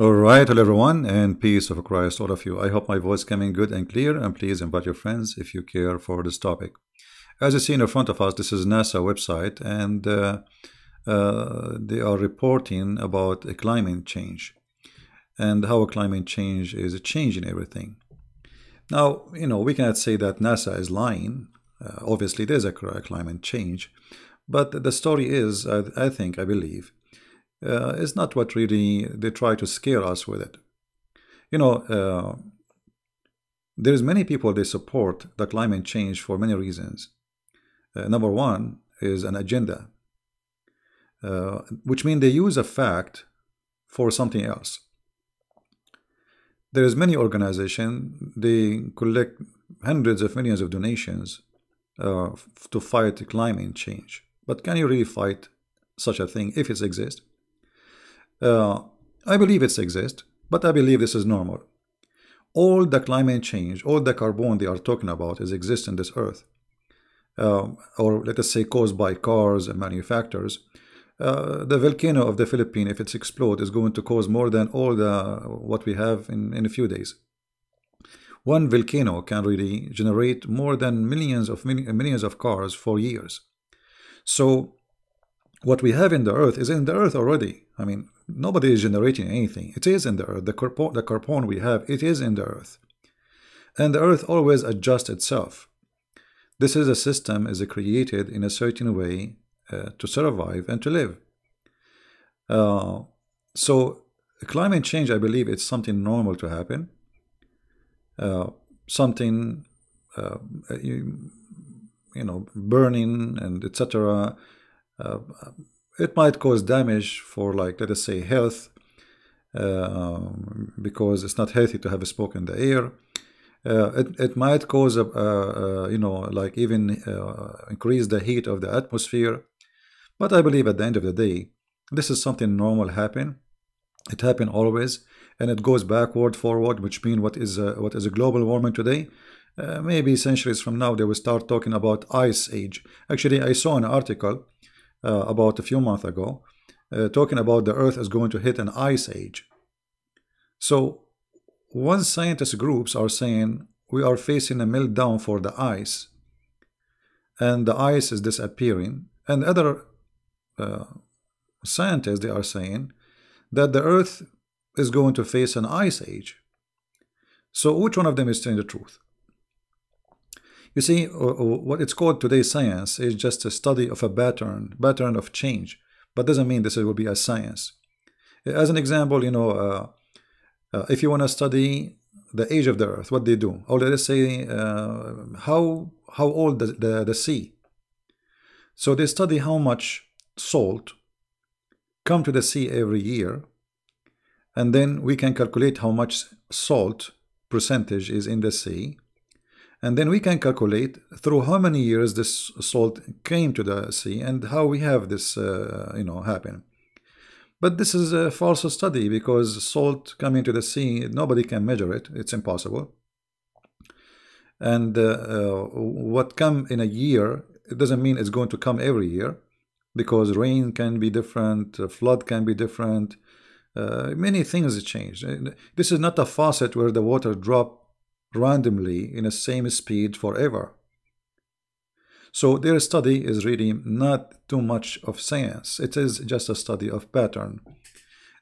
All right, hello everyone, and peace of Christ, all of you. I hope my voice coming good and clear, and please invite your friends if you care for this topic. As you see in front of us, this is NASA website, and they are reporting about a climate change and how a climate change is changing everything. Now, we cannot say that NASA is lying. Obviously, there's a climate change, but the story is, I believe, is not what really they try to scare us with it. There's many people they support the climate change for many reasons. Number one is an agenda, which means they use a fact for something else. There's many organizations, they collect hundreds of millions of donations to fight climate change. But can you really fight such a thing if it exists? I believe it exists, but I believe this is normal. All the climate change, all the carbon they are talking about is exist in this earth. Or let us say caused by cars and manufacturers. The volcano of the Philippines, if it's explode, is going to cause more than all the what we have in a few days. One volcano can really generate more than millions of cars for years. So what we have in the earth is in the earth already. I mean, nobody is generating anything. It is in the earth. The carbon we have, it is in the earth. And the earth always adjusts itself. This is a system is created in a certain way to survive and to live. So climate change, I believe it's something normal to happen. Something, burning and etc. It might cause damage for, like, let us say, health, because it's not healthy to have smoke in the air. It might cause like even increase the heat of the atmosphere. But I believe at the end of the day, this is something normal happen. It happen always, and it goes backward, forward, which means what is a global warming today. Maybe centuries from now, they will start talking about ice age. Actually, I saw an article about a few months ago talking about the Earth is going to hit an ice age. So one scientist groups are saying we are facing a meltdown for the ice, and the ice is disappearing, and other scientists, they are saying that the Earth is going to face an ice age. So which one of them is telling the truth? You see, what it's called today science is just a study of a pattern of change, but doesn't mean this will be a science. As an example, if you want to study the age of the Earth, what they do, or let us say how old the sea. So they study how much salt come to the sea every year, and then we can calculate how much salt percentage is in the sea, and then we can calculate through how many years this salt came to the sea and how we have this happen. But this is a false study, because salt coming to the sea, nobody can measure it. It's impossible. And what come in a year, it doesn't mean it's going to come every year, because rain can be different, flood can be different, many things change. This is not a faucet where the water drop randomly in the same speed forever. So their study is really not too much of science. It is just a study of pattern,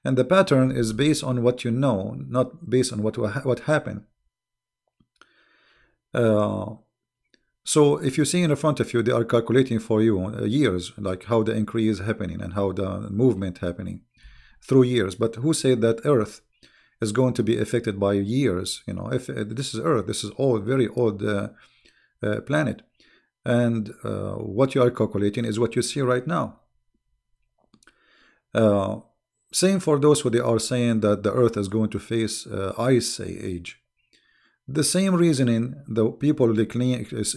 and the pattern is based on what you know, not based on what happened. So if you see in front of you, they are calculating for you years, like how the increase is happening and how the movement happening through years. But who said that Earth is going to be affected by years? If this is Earth, this is all very old planet, and what you are calculating is what you see right now. Same for those who they are saying that the Earth is going to face ice age. The same reasoning the people they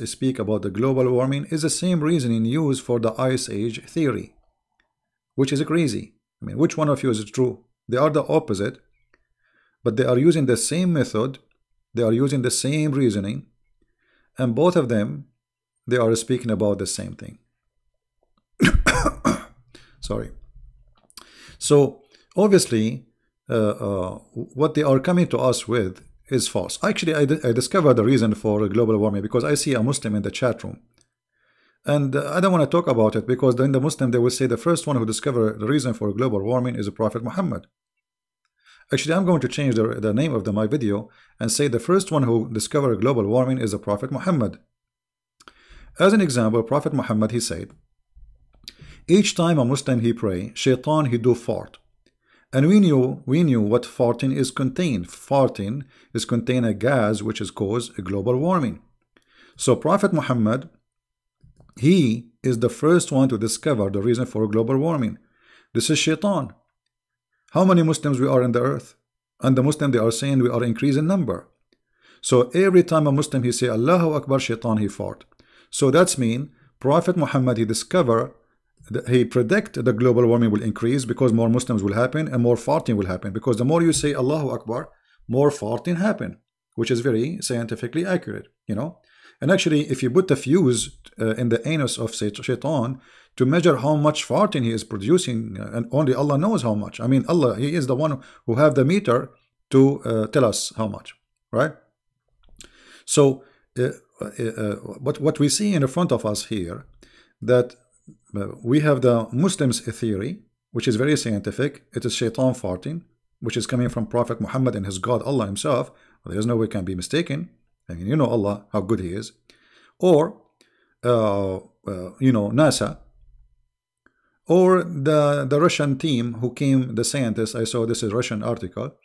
speak about the global warming is the same reasoning used for the ice age theory, which is crazy. I mean, which one of you is true? They are the opposite, but they are using the same method, they are using the same reasoning, and both of them, they are speaking about the same thing. Sorry. So obviously what they are coming to us with is false. Actually, I discovered the reason for global warming because I see a Muslim in the chat room. And I don't want to talk about it because then the Muslim, they will say the first one who discovered the reason for global warming is the Prophet Muhammad. Actually, I'm going to change the name of my video and say the first one who discovered global warming is the Prophet Muhammad. As an example, Prophet Muhammad, he said, each time a Muslim he pray, shaitan he do fart. And we knew what farting is contained. Farting is contain a gas which is cause a global warming. So Prophet Muhammad, he is the first one to discover the reason for global warming. This is shaitan. How many Muslims we are in the earth? And the Muslim, they are saying we are increasing number. So every time a Muslim he say Allahu Akbar, shaitan he fart. So that's mean Prophet Muhammad he discover, he predict the global warming will increase because more Muslims will happen and more farting will happen, because the more you say Allahu Akbar, more farting happen, which is very scientifically accurate, you know. And actually, if you put the fuse in the anus of shaitan to measure how much farting he is producing, and only Allah knows how much. I mean, Allah, he is the one who have the meter to tell us how much, right? So what we see in front of us here, that we have the Muslims theory, which is very scientific. It is shaitan farting, which is coming from Prophet Muhammad and his God Allah himself. There is no way it can be mistaken. I mean, you know Allah, how good he is. Or you know, NASA, or the Russian team who came, the scientists, I saw this is a Russian article,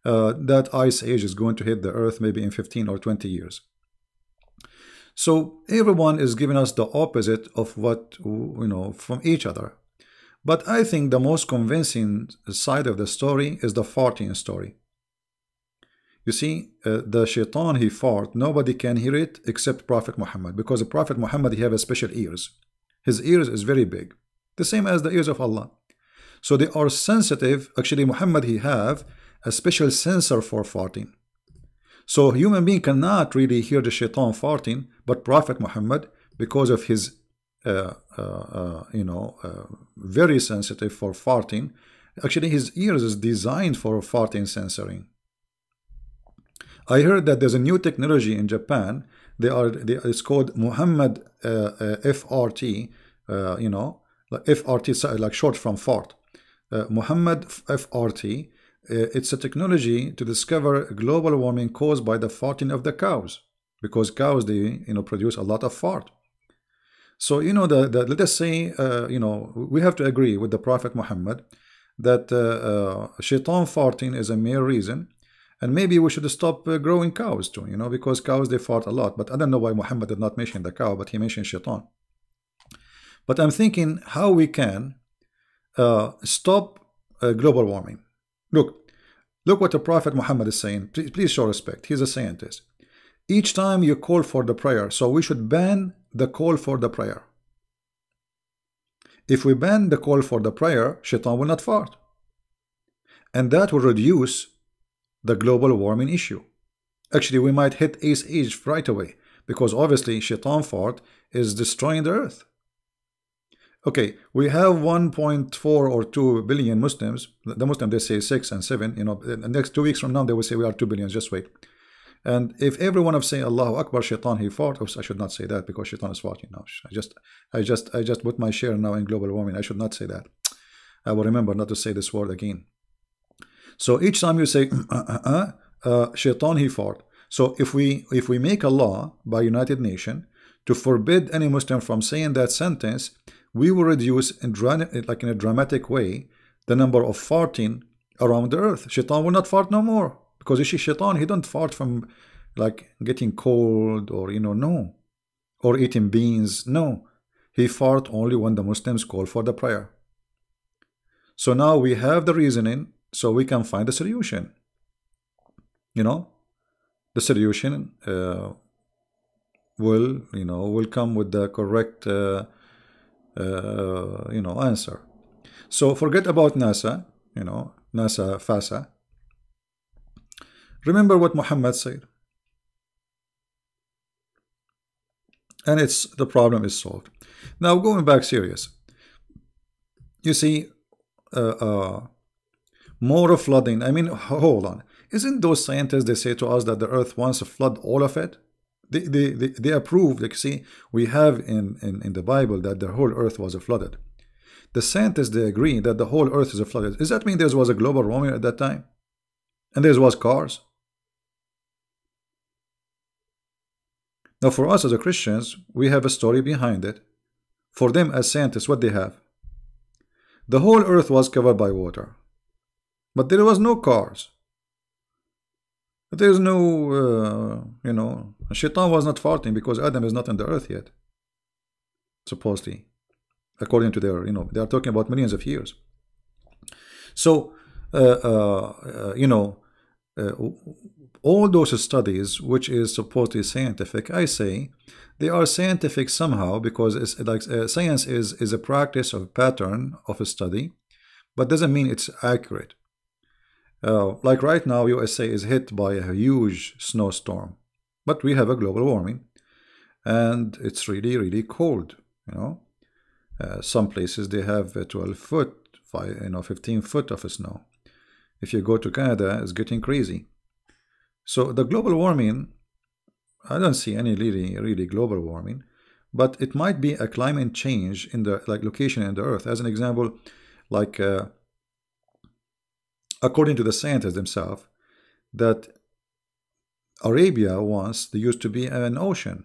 that ice age is going to hit the earth maybe in 15 or 20 years. So everyone is giving us the opposite of what, you know, from each other. But I think the most convincing side of the story is the farting story. You see, the shaitan he fart, nobody can hear it except Prophet Muhammad, because the Prophet Muhammad, he have a special ears. His ears is very big, the same as the ears of Allah. So they are sensitive. Actually, Muhammad, he have a special sensor for farting. So a human being cannot really hear the shaitan farting, but Prophet Muhammad, because of his you know, very sensitive for farting, actually his ears is designed for farting censoring. I heard that there's a new technology in Japan. It's called Muhammad FRT, you know, like FRT, like short from fart. Muhammad FRT. It's a technology to discover global warming caused by the farting of the cows, because cows, they, you know, produce a lot of fart. So, you know, let us say, you know, we have to agree with the Prophet Muhammad that shaitan farting is a mere reason. And maybe we should stop growing cows too, you know, because cows, they fart a lot. But I don't know why Muhammad did not mention the cow, but he mentioned shaitan. But I'm thinking how we can stop global warming. Look what the Prophet Muhammad is saying. Please show respect. He's a scientist. Each time you call for the prayer, so we should ban the call for the prayer. If we ban the call for the prayer, shaitan will not fart. And that will reduce the global warming issue. Actually, we might hit ice age right away, because obviously shaitan fart is destroying the earth. Okay, we have 1.4 or 2 billion Muslims. The Muslim, they say 6 and 7. You know, the next 2 weeks from now they will say we are 2 billion. Just wait. And if every one of say Allahu Akbar, shaitan he fart. Oops, I should not say that because shaitan is farting now. I just put my share now in global warming. I should not say that. I will remember not to say this word again. So each time you say shaitan he fart. So if we make a law by United Nations to forbid any Muslim from saying that sentence, we will reduce in a dramatic way the number of farting around the earth. Shaitan will not fart no more, because you see, shaitan, he don't fart from like getting cold or, you know, no, or eating beans. No, he fart only when the Muslims call for the prayer. So now we have the reasoning, so we can find a solution. You know, the solution will come with the correct answer. So forget about NASA, you know, NASA, FASA. Remember what Muhammad said, and the problem is solved. Now going back serious, you see, more flooding. I mean, hold on. Isn't those scientists, they say to us that the earth wants to flood all of it? They approve. Like, see, we have in the Bible that the whole earth was flooded. The scientists, they agree that the whole earth is flooded. Does that mean there was a global warming at that time? And there was cars? Now, for us as Christians, we have a story behind it. For them as scientists, what they have? The whole earth was covered by water. But there was no cars. There's no, you know, Shaitan was not farting because Adam is not on the earth yet. Supposedly. According to their, you know, they are talking about millions of years. So, you know, all those studies, which is supposedly scientific, I say, they are scientific somehow because it's like science is a practice of pattern of a study, but doesn't mean it's accurate. Like right now, USA is hit by a huge snowstorm, but we have a global warming, and it's really, really cold. You know, some places they have 12 foot, 15 foot of snow. If you go to Canada, it's getting crazy. So the global warming, I don't see any really global warming, but it might be a climate change in the location in the earth. As an example, like according to the scientists themselves, that Arabia once there used to be an ocean,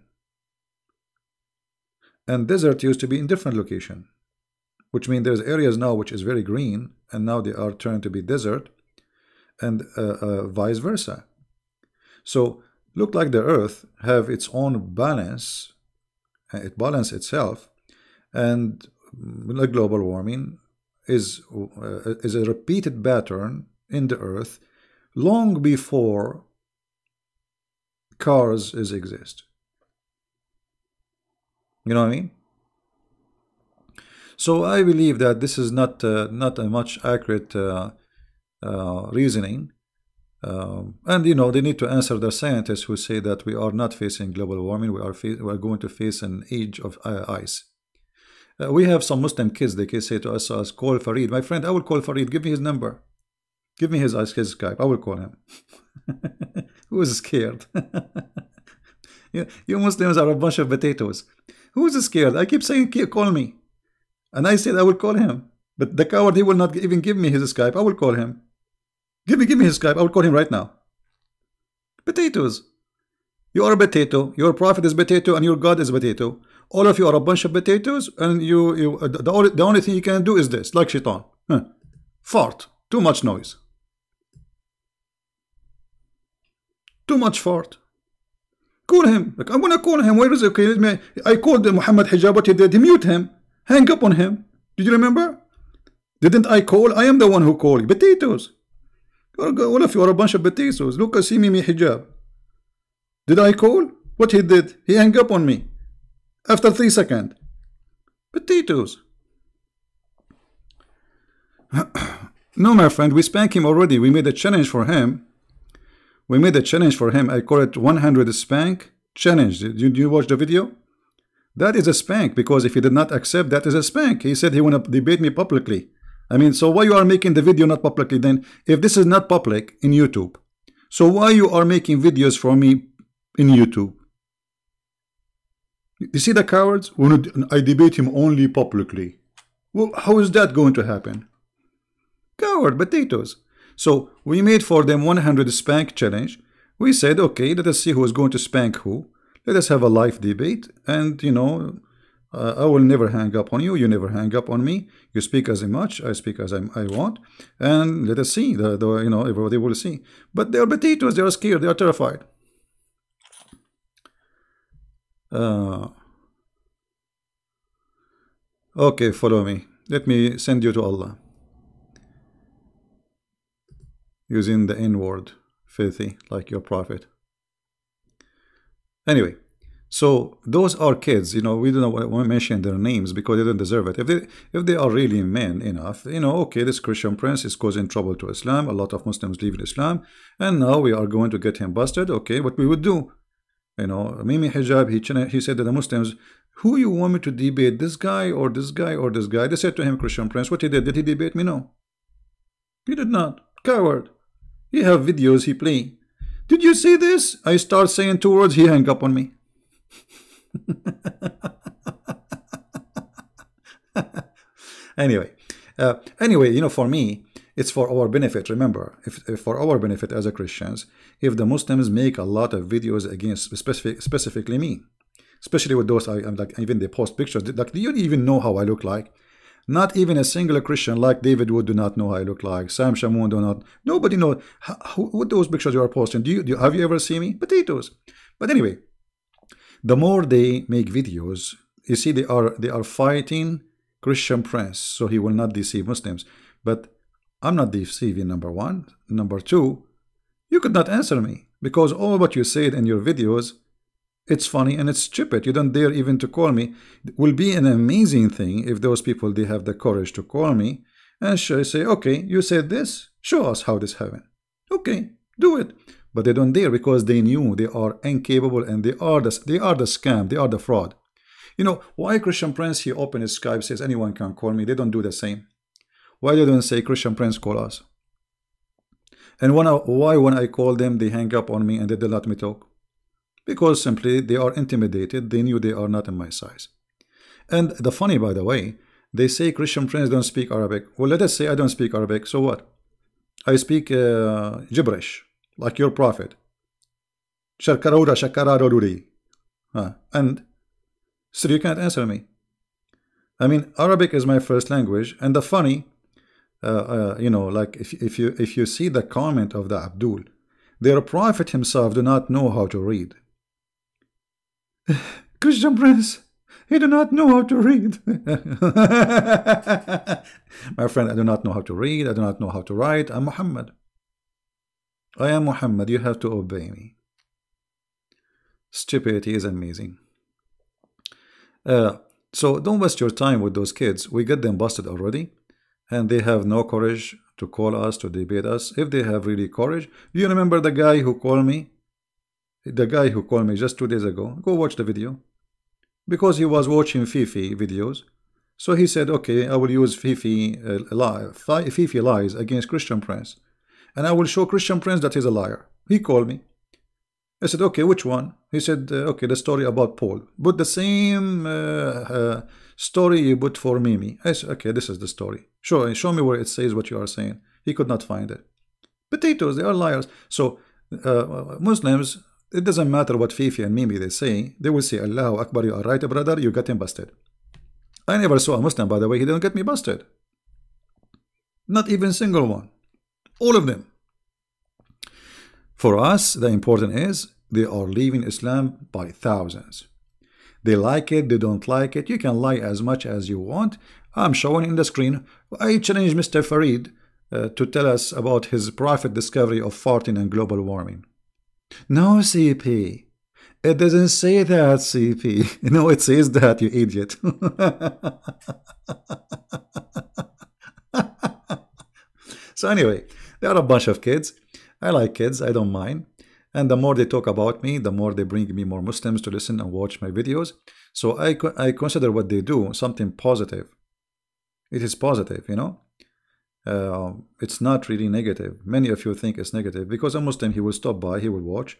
and desert used to be in different location, which means there's areas now which is very green, and now they are turned to be desert, and vice versa. So look like the earth have its own balance, it balance itself, and the global warming is a repeated pattern in the earth long before cars exist. You know what I mean? So I believe that this is not a much accurate reasoning. And you know, they need to answer the scientists who say that we are not facing global warming, we are going to face an age of ice. We have some Muslim kids, they can say to us, call Farid. My friend, I will call Farid. Give me his number. Give me his Skype. I will call him. Who is scared? You Muslims are a bunch of potatoes. Who is scared? I keep saying, call me. And I said I will call him. But the coward, he will not even give me his Skype. I will call him. Give me his Skype. I will call him right now. Potatoes. You are a potato. Your prophet is potato and your God is potato. All of you are a bunch of potatoes, and the only thing you can do is this, like Shaitan. Fart. Too much noise. Too much fart. Call him. Like, I'm gonna call him. Where is it? Okay, I called Muhammad Hijab, but he did mute him. Hang up on him. Did you remember? Didn't I call? I am the one who called you. Potatoes. All of you are a bunch of potatoes. Look, see me Hijab. Did I call? What he did? He hung up on me. After 3 seconds. Potatoes. No, my friend, we spanked him already. We made a challenge for him. I call it 100 spank challenge. Did you watch the video? That is a spank, because if he did not accept, that is a spank. He said he want to debate me publicly. I mean, so why you are making the video not publicly then? If this is not public in YouTube, so why you are making videos for me in YouTube? You see the cowards? I debate him only publicly. Well, how is that going to happen? Coward potatoes. So we made for them 100 spank challenge. We said, okay, let us see who is going to spank who. Let us have a live debate, and you know, I will never hang up on you. You never hang up on me. You speak as much. I speak as I want, and let us see. You know, everybody will see. But they are potatoes. They are scared. They are terrified. Okay, follow me. Let me send you to Allah. Using the N-word, filthy, like your prophet. Anyway, so those are kids, you know, we don't want to mention their names because they don't deserve it. If they are really men enough, you know, okay, this Christian prince is causing trouble to Islam. A lot of Muslims leave Islam, and now we are going to get him busted. Okay, what we would do? You know, Mimi Hijab, he said to the Muslims, who you want me to debate, this guy or this guy or this guy? They said to him, Christian prince, what he did he debate me? No. He did not. coward. He have videos he play. Did you see this? I start saying 2 words, he hang up on me. Anyway, you know, for me, it's for our benefit. Remember, if for our benefit as a Christians, if the Muslims make a lot of videos against specifically me, especially with those I'm like, even they post pictures. Like, do you even know how I look like? Not even a single Christian like David Wood do not know how I look like. Sam Shamoun do not. Nobody knows what those pictures you are posting. Have you ever seen me? Potatoes. But anyway, the more they make videos, you see, they are fighting Christian Prince, so he will not deceive Muslims. But I'm not deceiving, number one. Number two, you could not answer me because all what you said in your videos, it's funny and it's stupid. You don't dare even to call me. It will be an amazing thing if those people, they have the courage to call me and say, okay, you said this, show us how this happened. Okay, do it. But they don't dare because they knew they are incapable and they are the scam, they are the fraud. You know, why Christian Prince, he opened his Skype, says anyone can call me. They don't do the same. Why they don't say Christian Prince call us? And why when I call them, they hang up on me and they don't let me talk? Because simply they are intimidated. They knew they are not in my size. And the funny, by the way, they say Christian Prince don't speak Arabic. Well, let us say I don't speak Arabic. So what? I speak gibberish, like your prophet. And still you can't answer me. I mean, Arabic is my first language. And the funny, you know, like if you see the comment of the Abdul, their prophet himself do not know how to read. Christian Prince, he do not know how to read. My friend, I do not know how to read. I do not know how to write. I'm Muhammad. I am Muhammad. You have to obey me. Stupidity is amazing. So don't waste your time with those kids. We get them busted already, and they have no courage to call us, to debate us. If they have really courage, do you remember the guy who called me? The guy who called me just 2 days ago. Go watch the video. Because he was watching Fifi videos. So he said, okay, I will use Fifi lies against Christian Prince. And I will show Christian Prince that he's a liar. He called me. I said, okay, which one? He said, okay, the story about Paul. Put the same story you put for Mimi. I said, okay, this is the story. Show me where it says what you are saying. He could not find it. Potatoes, they are liars. So Muslims, it doesn't matter what Fifi and Mimi they say. They will say, Allahu Akbar, you are right, brother, you got him busted. I never saw a Muslim, by the way, he didn't get me busted. Not even single one. All of them. For us, the important is they are leaving Islam by thousands. They like it, they don't like it. You can lie as much as you want. I'm showing in the screen. I challenge Mr. Farid to tell us about his private discovery of farting and global warming. No, CP. It doesn't say that, CP. No, it says that, you idiot. So anyway, they are a bunch of kids. I like kids, I don't mind. And the more they talk about me, the more they bring me more Muslims to listen and watch my videos. So I consider what they do something positive. It is positive, you know. It's not really negative. Many of you think it's negative because a Muslim, he will stop by, he will watch.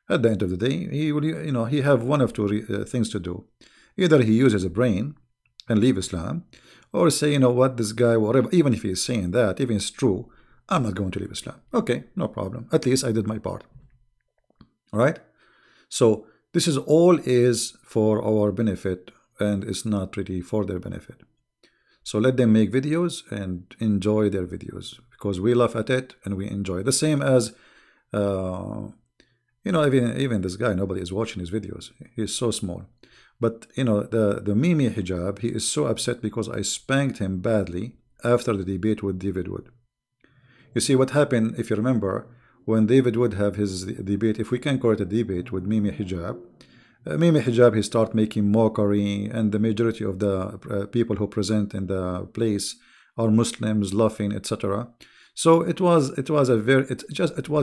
At the end of the day, he will, you know, he have one of two things to do. Either he uses a brain and leave Islam, or say, you know what, this guy, whatever, even if he is saying that, even if it's true, I'm not going to leave Islam. Okay, no problem. At least I did my part. All right? So this is all is for our benefit, and it's not really for their benefit. So let them make videos and enjoy their videos, because we laugh at it and we enjoy. The same as, you know, even this guy, nobody is watching his videos. He's so small. But, you know, the Mimi Hijab, he is so upset because I spanked him badly after the debate with David Wood. You see what happened, if you remember, when David Wood have his debate, if we can call it a debate with Mimi Hijab, Mimi Hijab, he start making mockery, and the majority of the people who present in the place are Muslims, laughing, etc. So it was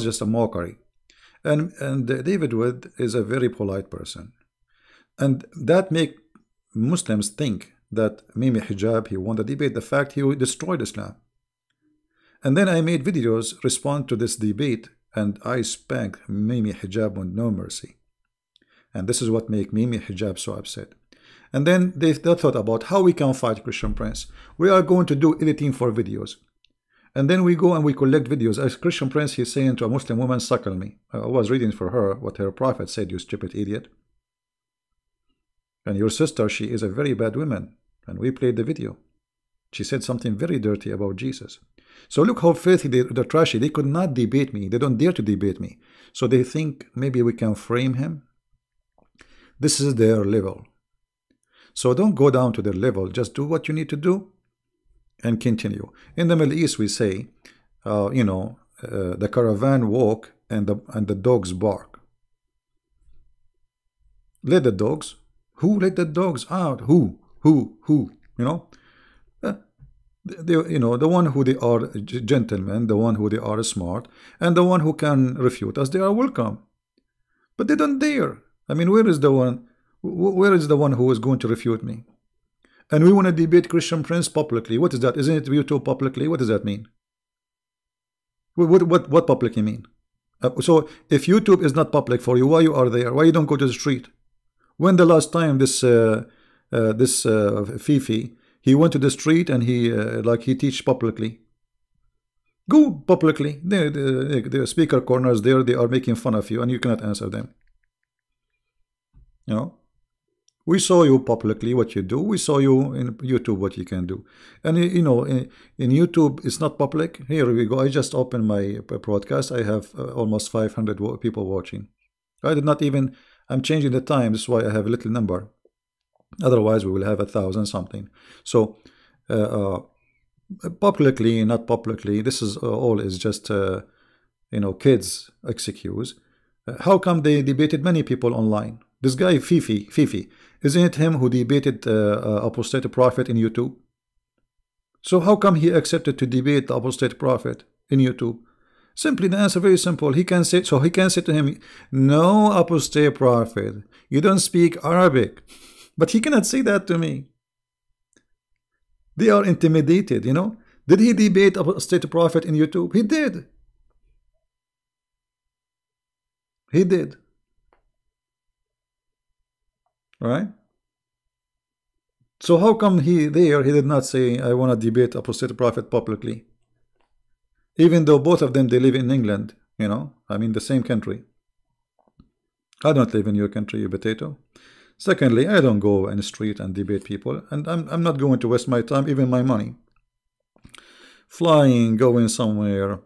just a mockery, and David Wood is a very polite person, and that make Muslims think that Mimi Hijab, he won the debate. The fact he destroyed Islam. And then I made videos respond to this debate, and I spanked Mimi Hijab with no mercy. And this is what made Mimi Hijab so upset. And then they thought about how we can fight Christian Prince. We are going to do editing for videos. And then we go and we collect videos. As Christian Prince, he's saying to a Muslim woman, suckle me. I was reading for her what her prophet said, you stupid idiot. And your sister, she is a very bad woman. And we played the video. She said something very dirty about Jesus. So look how filthy they're trashy. They could not debate me. They don't dare to debate me. So they think maybe we can frame him. This is their level. So don't go down to their level. Just do what you need to do and continue. In the Middle East, we say, the caravan walk and the dogs bark. Let the dogs. Who let the dogs out? Who? The one who they are gentlemen, the one who they are smart, and the one who can refute us, they are welcome. But they don't dare. I mean, where is the one? Where is the one who is going to refute me? And we want to debate Christian Prince publicly. What is that? Isn't it YouTube publicly? What does that mean? What publicly mean? So if YouTube is not public for you, why you are there? Why you don't go to the street? When the last time this Fifi, he went to the street and he teach publicly? Go publicly. The speaker corners there, they are making fun of you and you cannot answer them. We saw you publicly what you do. We saw you in YouTube what you can do. And in YouTube it's not public. Here we go. I just opened my broadcast. I have almost 500 people watching. I did not even. I'm changing the time. That's why I have a little number. Otherwise we will have 1,000 something. So publicly, not publicly. This is all is just kids excuse. How come they debated many people online? This guy Fifi, isn't it him who debated apostate prophet in YouTube? So how come he accepted to debate the apostate prophet in YouTube? Simply the answer very simple. He can say to him, no apostate prophet, you don't speak Arabic. But he cannot say that to me. They are intimidated, Did he debate apostate prophet in YouTube? He did. He did. Right? So how come he did not say, I want to debate apostate prophet publicly? Even though both of them, they live in England, I mean the same country. I don't live in your country, you potato. Secondly, I don't go in the street and debate people, and I'm not going to waste my time, even my money. Flying, going somewhere,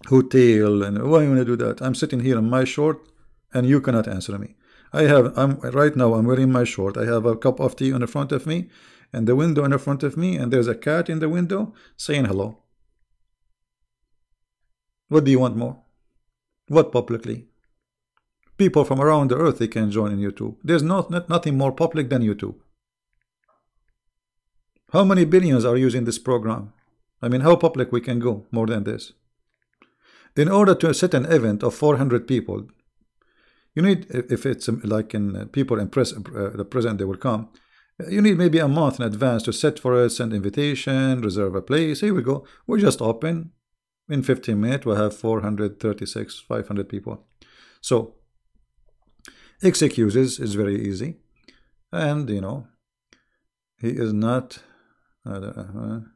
hotel, and why you want to do that? I'm sitting here in my short, and you cannot answer me. Right now I'm wearing my short. I have a cup of tea in the front of me, and the window in the front of me, and there's a cat in the window saying hello. What do you want more? What publicly? People from around the earth, they can join in YouTube. There's nothing more public than YouTube. How many billions are using this program? I mean, how public we can go more than this? In order to set an event of 400 people, you need, if it's like in people in the present, they will come. You need maybe a month in advance to set for it, send invitation, reserve a place. Here we go. We just open. In 15 minutes, we'll have 436, 500 people. So, excuses is very easy. And, he is not... don't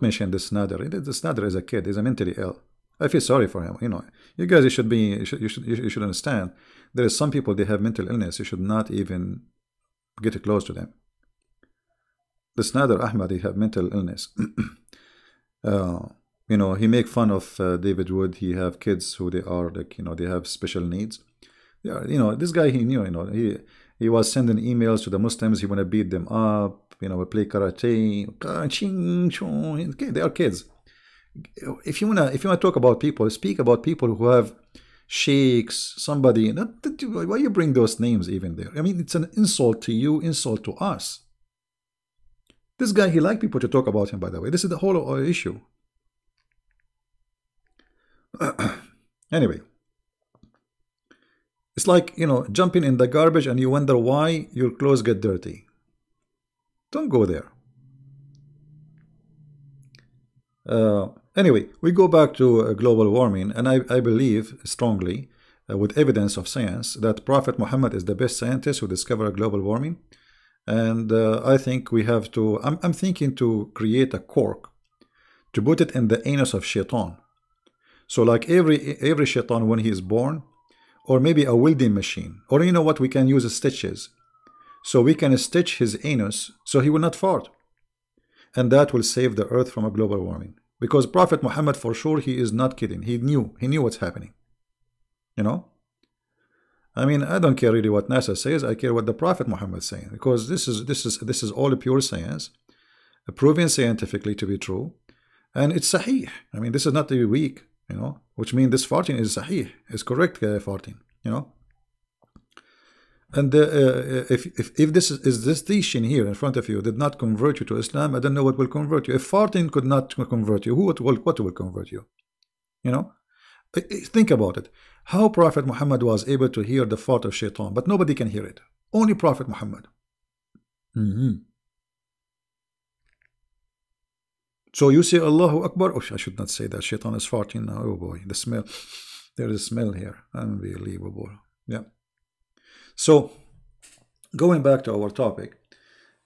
mention this Nader. This Nader is a kid. He's mentally ill. I feel sorry for him. You guys, you should understand. There is some people, they have mental illness. You should not even get close to them. This Nader Ahmad, he have mental illness. He make fun of David Wood. He have kids who they are like, they have special needs. Yeah, this guy, he knew, he was sending emails to the Muslims. He want to beat them up. We play karate. Okay, they are kids. If you wanna talk about people, speak about people who have sheikhs, somebody. Why you bring those names even there? I mean, it's an insult to you, insult to us. This guy, he like people to talk about him, by the way. This is the whole issue. Anyway, it's like, jumping in the garbage and you wonder why your clothes get dirty. Don't go there. Anyway, we go back to global warming, and I believe strongly, with evidence of science, that Prophet Muhammad is the best scientist who discovered global warming. And I think we have to, I'm thinking to create a cork to put it in the anus of Shaitan. So like every Shaitan when he is born, or maybe a welding machine, or you know what, we can use stitches. So we can stitch his anus so he will not fart. And that will save the earth from a global warming. Because Prophet Muhammad, for sure, he is not kidding. He knew what's happening. You know? I mean, I don't care really what NASA says. I care what the Prophet Muhammad is saying. Because this is all pure science, proven scientifically to be true. And it's sahih. I mean, this is not really weak, you know, which means this farting is sahih. It's correct farting, you know. And if this teaching here in front of you did not convert you to Islam, I don't know what will convert you. If farting could not convert you, what will convert you? You know, think about it. How Prophet Muhammad was able to hear the fart of Shaitan, but nobody can hear it. Only Prophet Muhammad. So you say Allahu Akbar. Oh, I should not say that. Shaitan is farting now. Oh boy, the smell. There is a smell here. Unbelievable. Yeah. So, going back to our topic,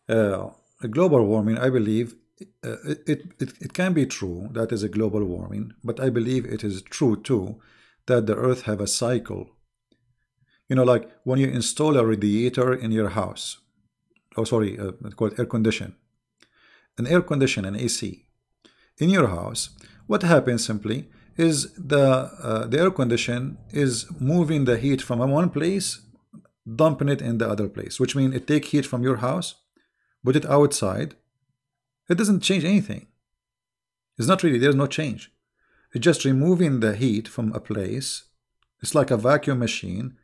global warming, I believe it can be true that is a global warming, but I believe it is true too that the earth have a cycle. You know, like when you install a radiator in your house, oh sorry, it's called air condition, an AC in your house. What happens simply is the air condition is moving the heat from one place, dumping it in the other place, which means it take heat from your house, put it outside. It doesn't change anything. It's not really, there's no change. It's just removing the heat from a place. It's like a vacuum machine,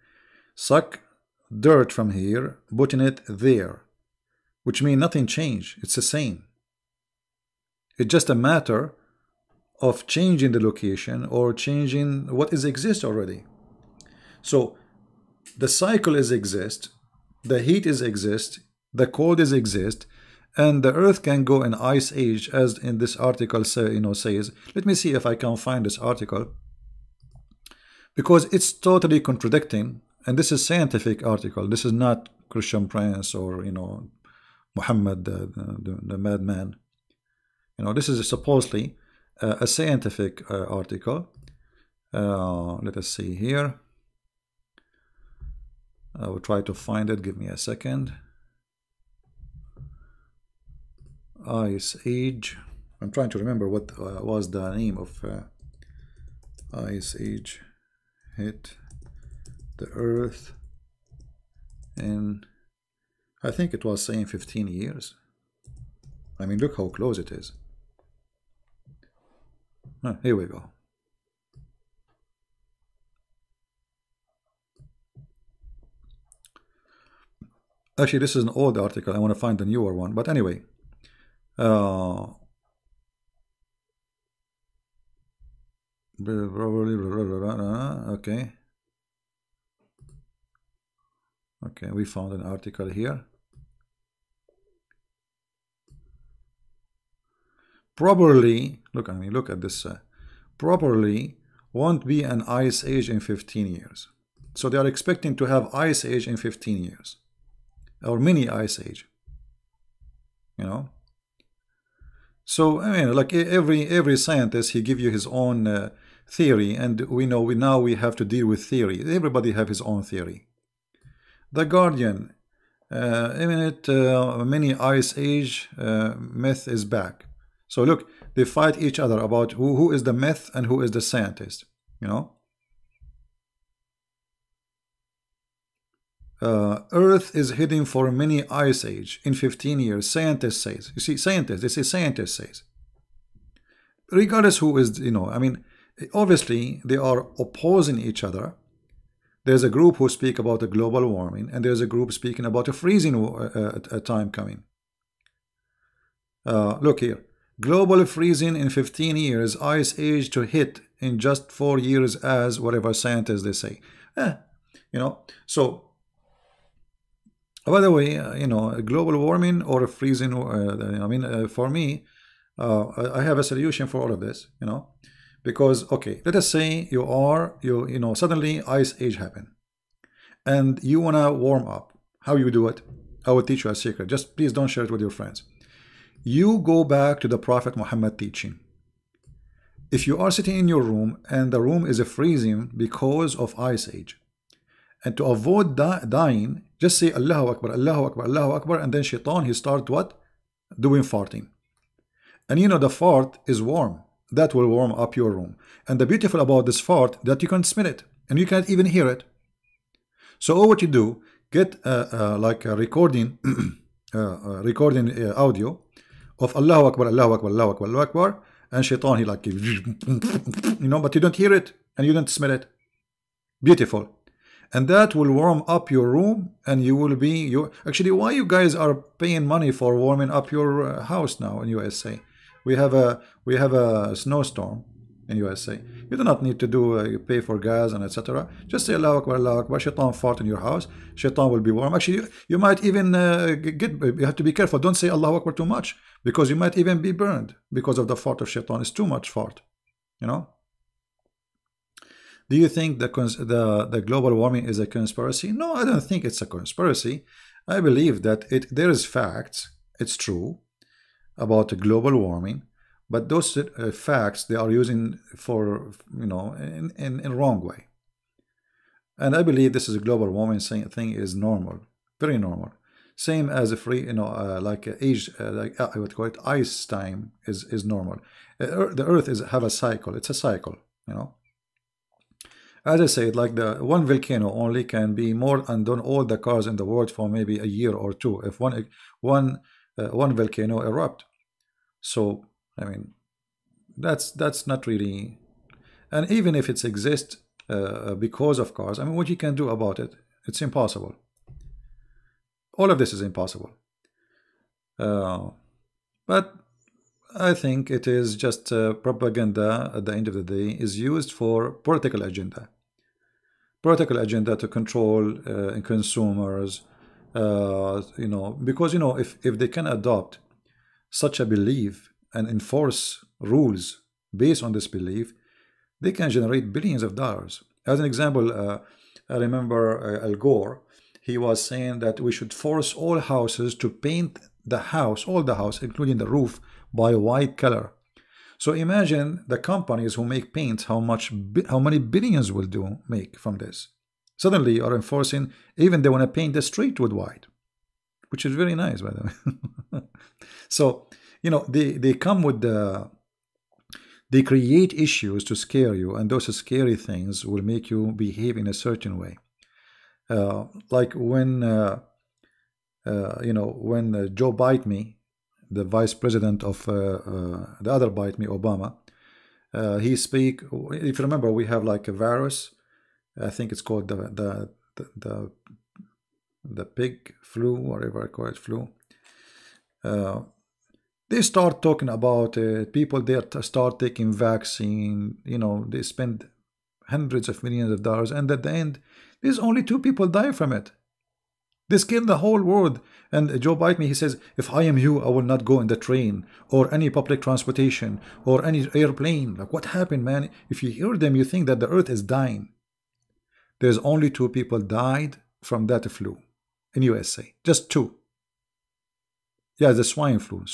suck dirt from here, putting it there, which means nothing changed. It's the same. It's just a matter of changing the location or changing what is exist already. So the cycle is exist, the heat is exist, the cold is exist, and the earth can go in ice age, as in this article says. Let me see if I can find this article, because it's totally contradicting, and this is scientific article. This is not Christian Prince or Muhammad the madman. This is supposedly a scientific article. Let us see here. I will try to find it. Give me a second. Ice Age. I'm trying to remember what was the name of Ice Age hit the Earth in, I think it was saying 15 years. I mean, look how close it is. Here we go. Actually, this is an old article. I want to find the newer one. But anyway. Okay. Okay, we found an article here. Probably, look at this. Probably won't be an ice age in 15 years. So they are expecting to have ice age in 15 years. Or mini ice age. So I mean, like every scientist, he give you his own theory, and we now we have to deal with theory. Everybody have his own theory. The Guardian, mini ice age myth is back. So look, they fight each other about who is the myth and who is the scientist. Earth is heading for a mini ice age in 15 years. Scientist says. You see, scientists. They say scientist says. Regardless who is, I mean, obviously they are opposing each other. There's a group who speak about the global warming, and there's a group speaking about a freezing time coming. Look here. Global freezing in 15 years, ice age to hit in just 4 years, as whatever scientists they say. So, by the way, global warming or freezing, for me, I have a solution for all of this, you know, because okay, let us say you know, suddenly ice age happen, and you wanna warm up. How you do it? I will teach you a secret. Just please don't share it with your friends. You go back to the Prophet Muhammad teaching. If you are sitting in your room and the room is freezing because of ice age, and to avoid dying, just say Allahu Akbar, Allahu Akbar, Allahu Akbar, and then shaitan, he start what? Doing farting. And you know the fart is warm. That will warm up your room. And the beautiful about this fart that you can't smell it and you can't even hear it. So all what you do, get like a recording audio of Allahu Akbar, Allahu Akbar, Allahu Akbar, Allahu Akbar, and shaitan, he like, you know, but you don't hear it and you don't smell it. Beautiful. And that will warm up your room, and you will be actually, why you guys are paying money for warming up your house now in USA? We have a snowstorm in USA. You do not need to do pay for gas and etc. Just say Allahu Akbar, Allahu Akbar, shaitan fart in your house, shaitan will be warm. Actually, you might even you have to be careful. Don't say Allahu Akbar too much, because you might even be burned because of the fart of shaitan. It's too much fart, you know. Do you think the global warming is a conspiracy? No, I don't think it's a conspiracy. I believe that there is facts. It's true about global warming, but those facts they are using for, you know, in wrong way. And I believe this is a global warming thing is normal, very normal. Same as a free, you know, like age, like I would call it ice time is normal. The Earth have a cycle. It's a cycle, you know. As I said, like the one volcano only can be more than all the cars in the world for maybe a year or two if one volcano erupt. So I mean, that's not really, and even if it exists because of cars, I mean, what you can do about it? It's impossible. All of this is impossible. But I think it is just propaganda at the end of the day, is used for political agenda. Political agenda to control consumers, you know, because, you know, if they can adopt such a belief and enforce rules based on this belief, they can generate billions of dollars. As an example, I remember Al Gore, he was saying that we should force all houses to paint the house, all the house, including the roof, by white color. So imagine the companies who make paints, how many billions will make from this. Suddenly you are enforcing, even they want to paint the street with white, which is very nice, by the way. So, you know, they come with they create issues to scare you, and those scary things will make you behave in a certain way. Like when you know, when Joe Biden, the vice president of the other Biden, Obama, he speak. If you remember, we have like a virus. I think it's called the pig flu, whatever I call it, flu. They start talking about it. People there start taking vaccine. You know, they spend hundreds of millions of dollars, and at the end, there's only 2 people die from it. They scare the whole world. And Joe Biden, he says, if I am you, I will not go in the train or any public transportation or any airplane. Like, what happened, man? If you hear them, you think that the earth is dying. There's only 2 people died from that flu in USA. Just 2. Yeah, the swine flu.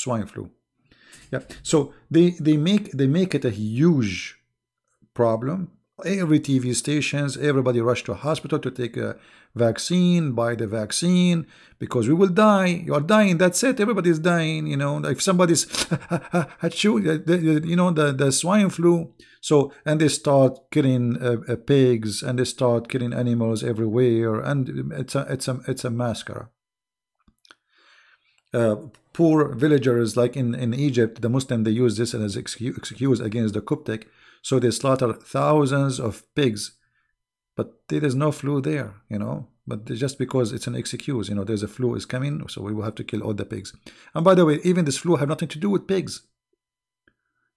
Yeah. So they make it a huge problem. Every TV stations, everybody rush to a hospital to take a vaccine, buy the vaccine, because we will die. You are dying. That's it. Everybody's dying. You know, if somebody's you know, the swine flu. So, and they start killing pigs, and they start killing animals everywhere, and it's a massacre. Poor villagers, like in Egypt, the Muslim, they use this as excuse against the Coptic. So they slaughter thousands of pigs, but there is no flu there, you know. But just because it's an excuse, you know, there's a flu is coming, so we will have to kill all the pigs. And by the way, even this flu have nothing to do with pigs.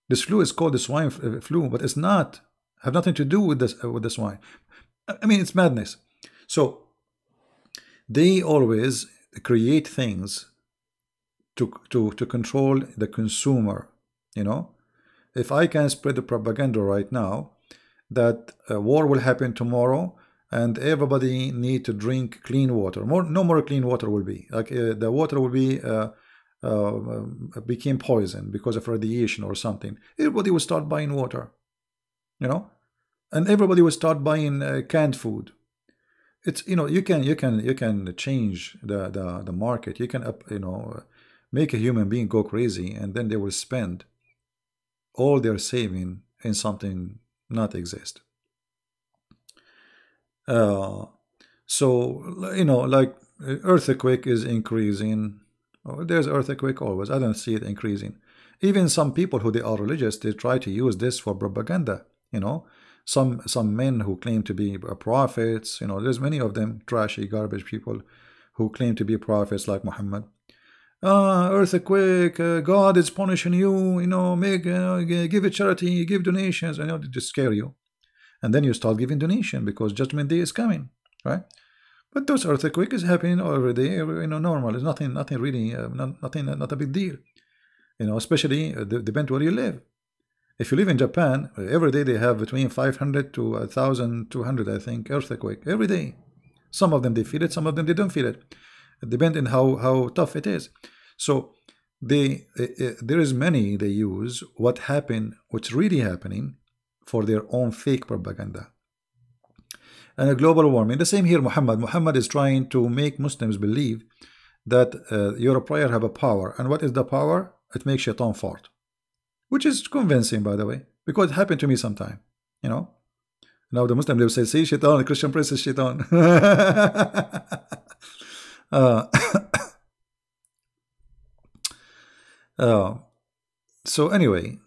This flu is called the swine flu, but it's not, have nothing to do with the swine. I mean, it's madness. So they always create things to control the consumer You know, if I can spread the propaganda right now that a war will happen tomorrow and everybody need to drink clean water, no more clean water will be like the water will be became poison because of radiation or something. Everybody will start buying water, you know, and everybody will start buying canned food. It's, you know, you can change the market. You can you know, make a human being go crazy, and then they will spend all their saving in something not exist. So you know, like earthquake is increasing. Oh, there's earthquake always. I don't see it increasing. Even some people who they are religious, they try to use this for propaganda. You know, some men who claim to be prophets. You know, there's many of them trashy, garbage people who claim to be prophets like Muhammad. Earthquake, God is punishing you. You know, make give a charity, give donations. You know, to scare you, and then you start giving donation because Judgment Day is coming, right? But those earthquake is happening every day, you know, normal. It's nothing really, not a big deal. You know, especially depend where you live. If you live in Japan, every day they have between 500 to 1,200, I think, earthquake every day. Some of them they feel it, some of them they don't feel it. It depends on how tough it is. So there is many they use what happened, what's really happening, for their own fake propaganda. And a global warming, the same here. Muhammad is trying to make Muslims believe that your prayer have a power. And what is the power? It makes shaitan fart, which is convincing, by the way, because it happened to me sometime, you know. Now the Muslim, they will say, see, shaitan, the Christian priest is shaitan. So anyway,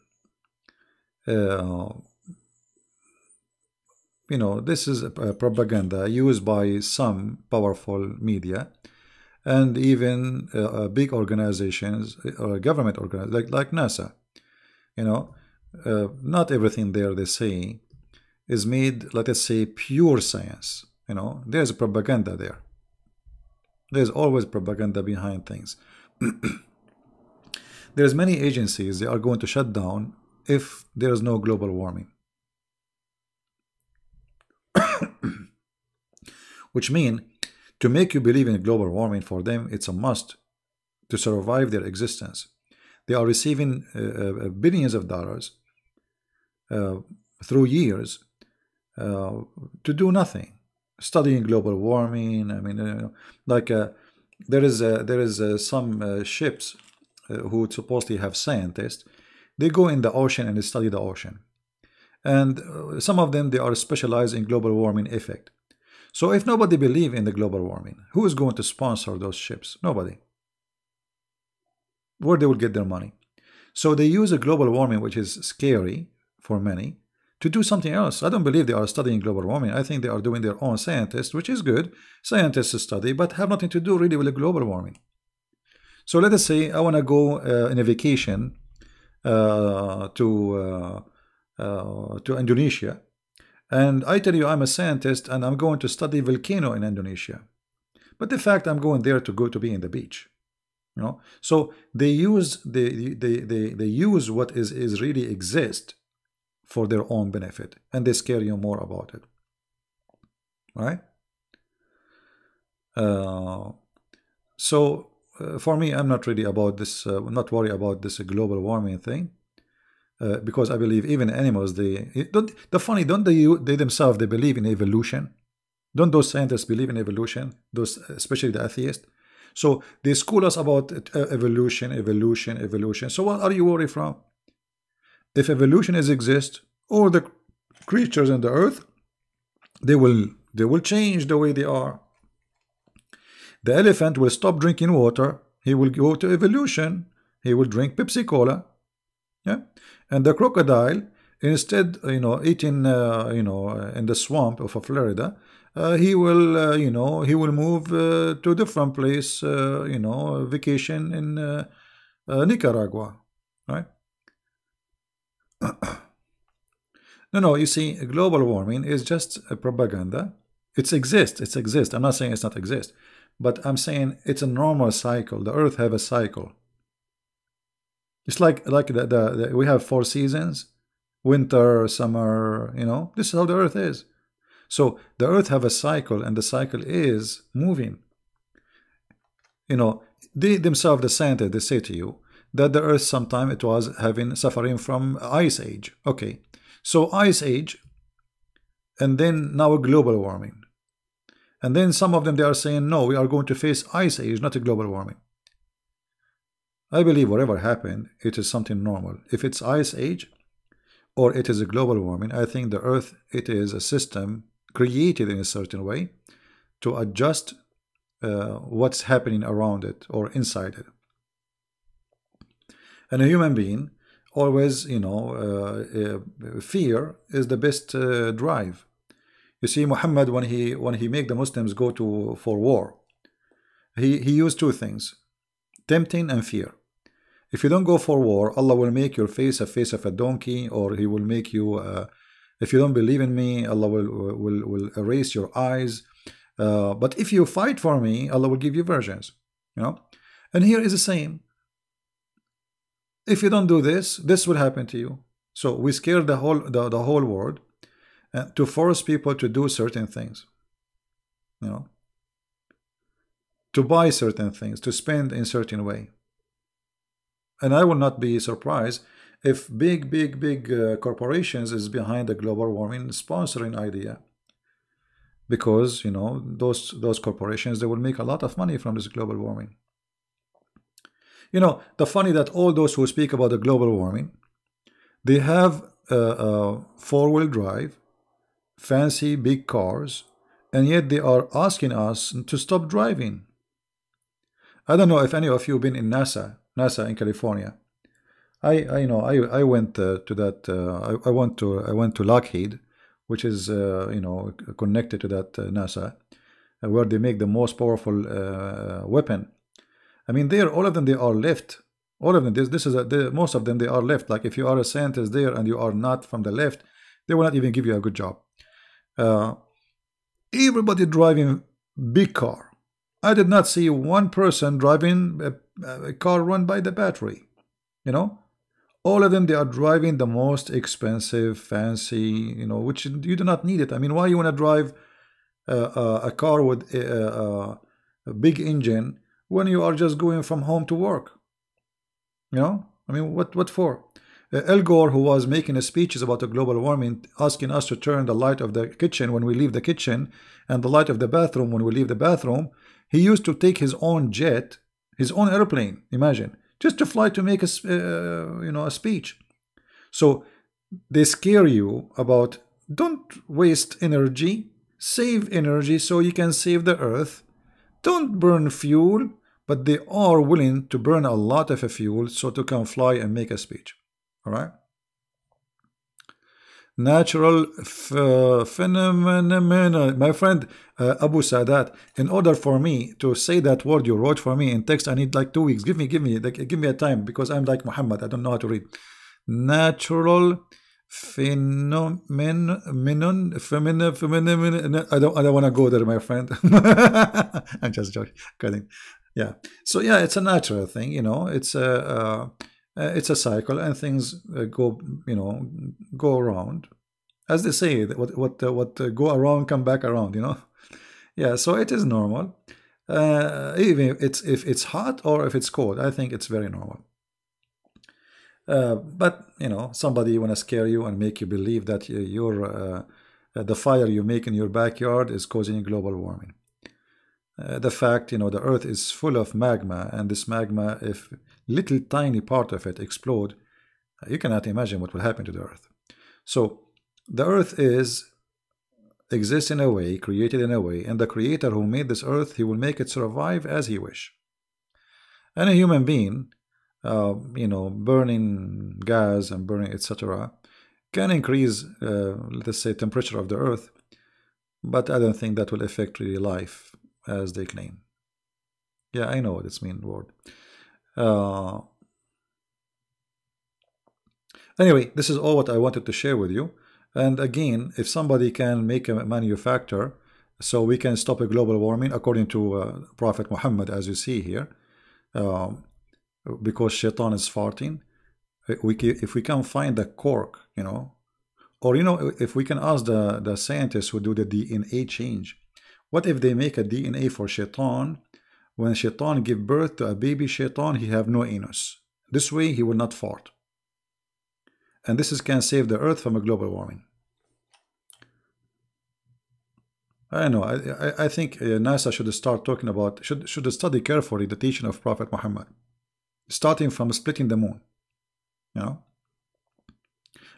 you know, this is a propaganda used by some powerful media and even big organizations or government organizations like NASA. You know, not everything there they say is made, let us say, pure science. You know, there's propaganda there. There's always propaganda behind things. There's many agencies they are going to shut down if there is no global warming. Which mean, to make you believe in global warming, for them it's a must to survive their existence. They are receiving billions of dollars through years to do nothing, studying global warming. I mean, like there is some ships who supposedly have scientists. They go in the ocean and they study the ocean, and some of them, they are specialized in global warming effect. So if nobody believe in the global warming, who is going to sponsor those ships? Nobody. Where they will get their money? So they use a global warming, which is scary for many, to do something else. I don't believe they are studying global warming. I think they are doing their own scientists, which is good. Scientists study, but have nothing to do really with the global warming. So let us say I want to go in a vacation to Indonesia. And I tell you I'm a scientist and I'm going to study volcano in Indonesia. But the fact I'm going there to be in the beach. You know? So they use they use what is really exist for their own benefit, and they scare you more about it. Right? So for me, I'm not really about this, not worried about this global warming thing. Because I believe even animals, don't they themselves, they believe in evolution. Don't those scientists believe in evolution? Those, especially the atheists. So they school us about evolution. So what are you worried from? If evolution exist, all the creatures on the earth, they will change the way they are. The elephant will stop drinking water. He will go to evolution. He will drink Pepsi Cola. Yeah. And the crocodile, instead, you know, eating, in the swamp of Florida, he will, he will move to a different place, vacation in Nicaragua, right? No, you see, global warming is just a propaganda. It exists. I'm not saying it's not exist, but I'm saying it's a normal cycle. The Earth have a cycle. It's like we have 4 seasons: winter, summer. You know, this is how the earth is. So the earth have a cycle, and the cycle is moving. You know, they themselves, the scientists, they say to you that the earth sometime it was suffering from ice age. Okay, so ice age, and then now a global warming. And then some of them, they are saying, no, we are going to face ice age, not a global warming. I believe whatever happened, it is something normal. If it's ice age or it is a global warming, I think the earth, it is a system created in a certain way to adjust what's happening around it or inside it. And a human being always, you know, fear is the best drive. You see, Muhammad, when he made the Muslims go for war, he used 2 things: tempting and fear. If you don't go for war, Allah will make your face a face of a donkey, or He will make you. If you don't believe in me, Allah will erase your eyes. But if you fight for me, Allah will give you virgins. You know, and here is the same. If you don't do this, this will happen to you. So we scare the whole world to force people to do certain things. You know, to buy certain things, to spend in certain way. And I will not be surprised if big corporations is behind the global warming sponsoring idea, because you know those corporations, they will make a lot of money from this global warming. You know, the funny that all those who speak about the global warming, they have 4-wheel drive, fancy big cars, and yet they are asking us to stop driving. I don't know if any of you have been in NASA in California. I went to that. I went to Lockheed, which is you know, connected to that NASA, where they make the most powerful weapon. I mean, there, all of them, they are left. All of them. This is most of them, they are left. Like if you are a scientist there and you are not from the left, they will not even give you a good job. Everybody driving big car. I did not see one person driving a car run by the battery. You know, all of them, they are driving the most expensive, fancy, you know, which you do not need it. I mean, why you want to drive a car with a big engine when you are just going from home to work? You know, I mean, what for? Al Gore, who was making speeches about the global warming, asking us to turn the light of the kitchen when we leave the kitchen and the light of the bathroom when we leave the bathroom, he used to take his own jet, his own airplane, imagine, just to fly to make a you know, a speech. So they scare you about, don't waste energy, save energy so you can save the earth, don't burn fuel, but they are willing to burn a lot of fuel so to come fly and make a speech. All right. Natural phenomena, my friend Abu Sadat. In order for me to say that word you wrote for me in text, I need like 2 weeks. Give me a time, because I'm like Muhammad. I don't know how to read. Natural phenomenon. I don't want to go there, my friend. I'm just joking. Kidding. Yeah. So yeah, it's a natural thing. You know, it's a cycle, and things go, you know, go around, as they say. What go around come back around, you know. Yeah, so it is normal. Even if it's hot or if it's cold, I think it's very normal. But you know, somebody want to scare you and make you believe that the fire you make in your backyard is causing global warming. The fact, you know, the earth is full of magma, and this magma, if little tiny part of it explode, you cannot imagine what will happen to the earth. So the earth exists in a way, created in a way, and the creator who made this earth, he will make it survive as he wish. And a human being, you know, burning gas and burning etc., can increase, let's say, temperature of the earth, but I don't think that will affect really life as they claim. Yeah, I know what it's mean word. Anyway, this is all what I wanted to share with you. And again, if somebody can make a manufacture so we can stop a global warming according to Prophet Muhammad, as you see here, because shaitan is farting, If we can find the cork, you know, or you know, if we can ask the scientists who do the DNA change, what if they make a DNA for shaitan? When shaitan give birth to a baby shaitan, he have no anus. This way he will not fart. And this can save the earth from a global warming. I know. I think NASA should start talking about, should study carefully the teaching of Prophet Muhammad, starting from splitting the moon. You know.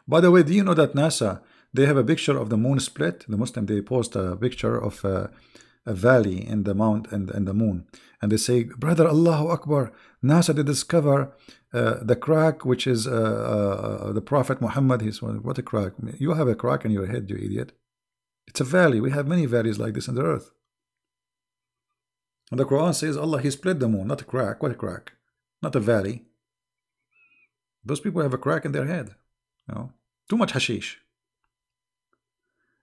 By the way, do you know that NASA, they have a picture of the moon split? The Muslim, they post a picture of a valley in the mount and the moon, and they say, brother, Allahu Akbar, NASA did discover the crack, which is the Prophet Muhammad. He's, what a crack. You have a crack in your head, you idiot. It's a valley. We have many valleys like this in the earth. And the Quran says Allah, he split the moon, not a crack. What a crack? Not a valley. Those people have a crack in their head. You know, too much hashish.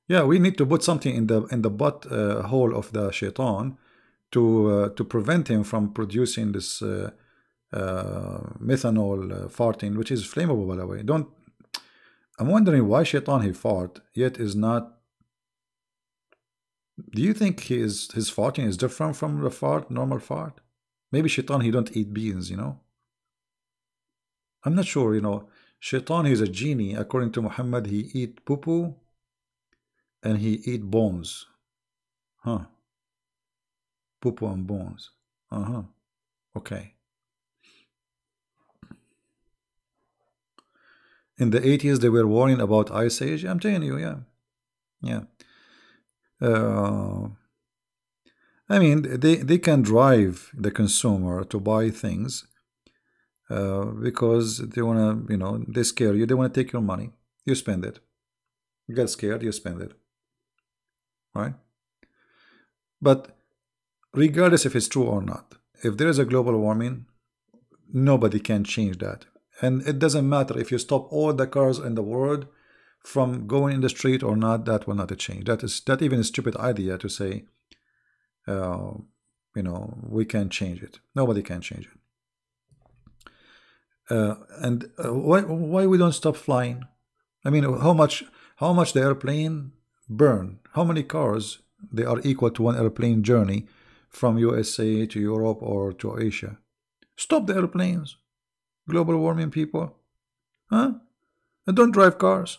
Yeah, we need to put something in the butt hole of the shaitan to prevent him from producing this methanol farting, which is flammable, by the way. I'm wondering why shaitan he fart yet is not. Do you think his farting is different from the fart, normal fart? Maybe shaitan he don't eat beans, you know. I'm not sure, you know. Shaitan is a genie. According to Muhammad, he eat poo-poo and he eat bones. Huh. Poo-poo and bones. Uh-huh. Okay. In the 80s, they were warning about Ice Age. I'm telling you, yeah. Yeah. I mean, they can drive the consumer to buy things because they want to, you know, they scare you. They want to take your money. You spend it. You get scared, you spend it. Right? But regardless if it's true or not, if there is a global warming, nobody can change that. And it doesn't matter if you stop all the cars in the world from going in the street or not, that will not change. That even a stupid idea to say, you know, we can change it. Nobody can change it. Why we don't stop flying? I mean, how much the airplane burn? How many cars they are equal to one airplane journey from USA to Europe or to Asia? Stop the airplanes, global warming people, huh? And don't drive cars.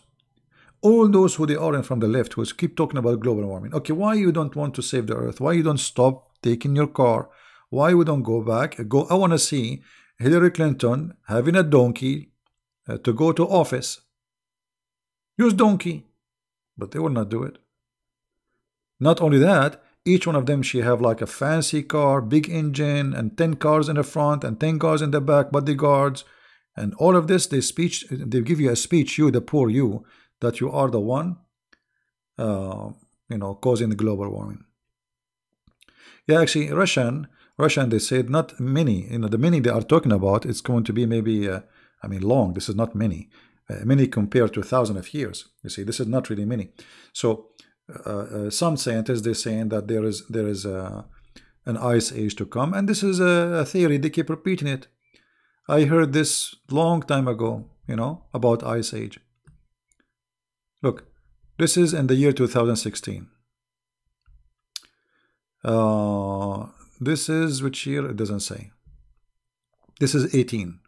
All those who they are in from the left who keep talking about global warming. Okay, why you don't want to save the earth? Why you don't stop taking your car? Why we don't go back? I want to see Hillary Clinton having a donkey to go to office. Use donkey. But they will not do it. Not only that, each one of them, she have like a fancy car, big engine, and 10 cars in the front and 10 cars in the back, bodyguards. And all of this, they give you a speech, you, the poor you, that you are the one, you know, causing the global warming. Yeah, actually, Russian, they said not many. You know, the many they are talking about, it's going to be maybe, I mean, long. This is not many. Many compared to 1,000 of years. You see, this is not really many. So, some scientists they're saying that there is an ice age to come, and this is a theory. They keep repeating it. I heard this long time ago, you know, about ice age. Look, this is in the year 2016. This is which year? It doesn't say. This is 18.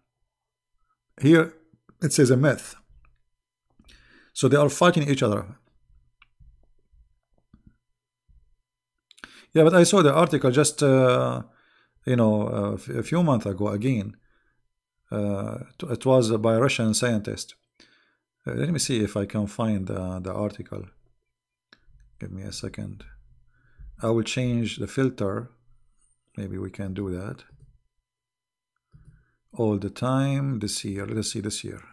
Here it says a myth. So they are fighting each other. Yeah, but I saw the article just you know, a few months ago again. It was by a Russian scientist. Let me see if I can find the article. Give me a second. I will change the filter. Maybe we can do that. All the time this year. Let's see this year.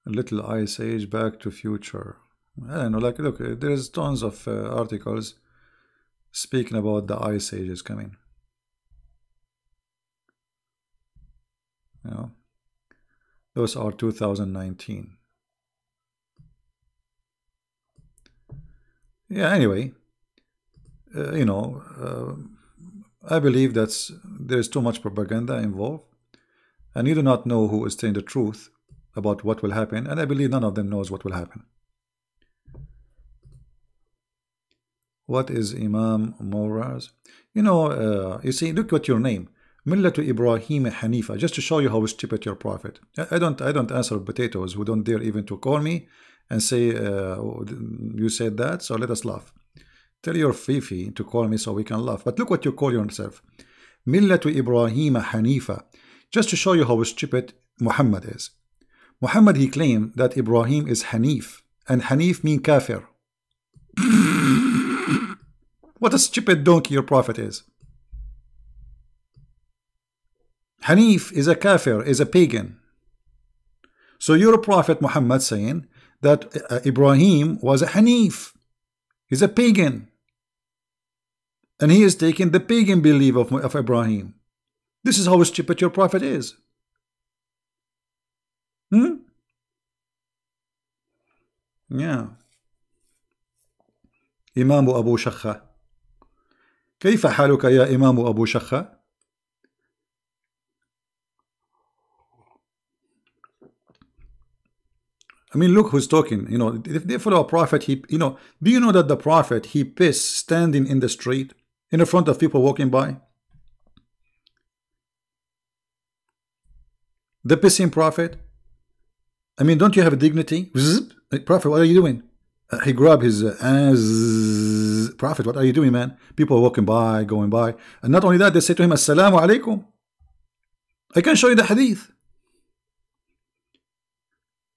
Little Ice Age, Back to Future. I don't know, like, look, there's tons of articles speaking about the Ice Age is coming. You know, those are 2019. Yeah, anyway, you know, I believe there's too much propaganda involved, and you do not know who is telling the truth about what will happen, and I believe none of them knows what will happen. What is Imam Moraz? You know, you see, look at your name, Millatu Ibrahim Hanifa, just to show you how stupid your prophet. I don't answer potatoes who don't dare even to call me and say you said that, so let us laugh. Tell your Fifi to call me so we can laugh. But look what you call yourself, Millatu Ibrahim Hanifa, just to show you how stupid Muhammad is. Muhammad, he claimed that Ibrahim is Hanif, and Hanif mean kafir. What a stupid donkey your prophet is. Hanif is a kafir, is a pagan. So your prophet Muhammad saying that Ibrahim was a Hanif, he's a pagan, and he is taking the pagan belief of Ibrahim. This is how stupid your prophet is. Yeah. إمام أبو شخة، كيف حالك يا إمام أبو شخة؟ I mean, look who's talking. You know, if they follow a prophet, do you know that the prophet, he pissed standing in the street in front of people walking by? The pissing prophet. I mean, don't you have a dignity? Prophet, what are you doing? He grabbed his prophet, what are you doing, man? People walking by, going by. And not only that, they say to him, Assalamu alaikum. I can show you the hadith.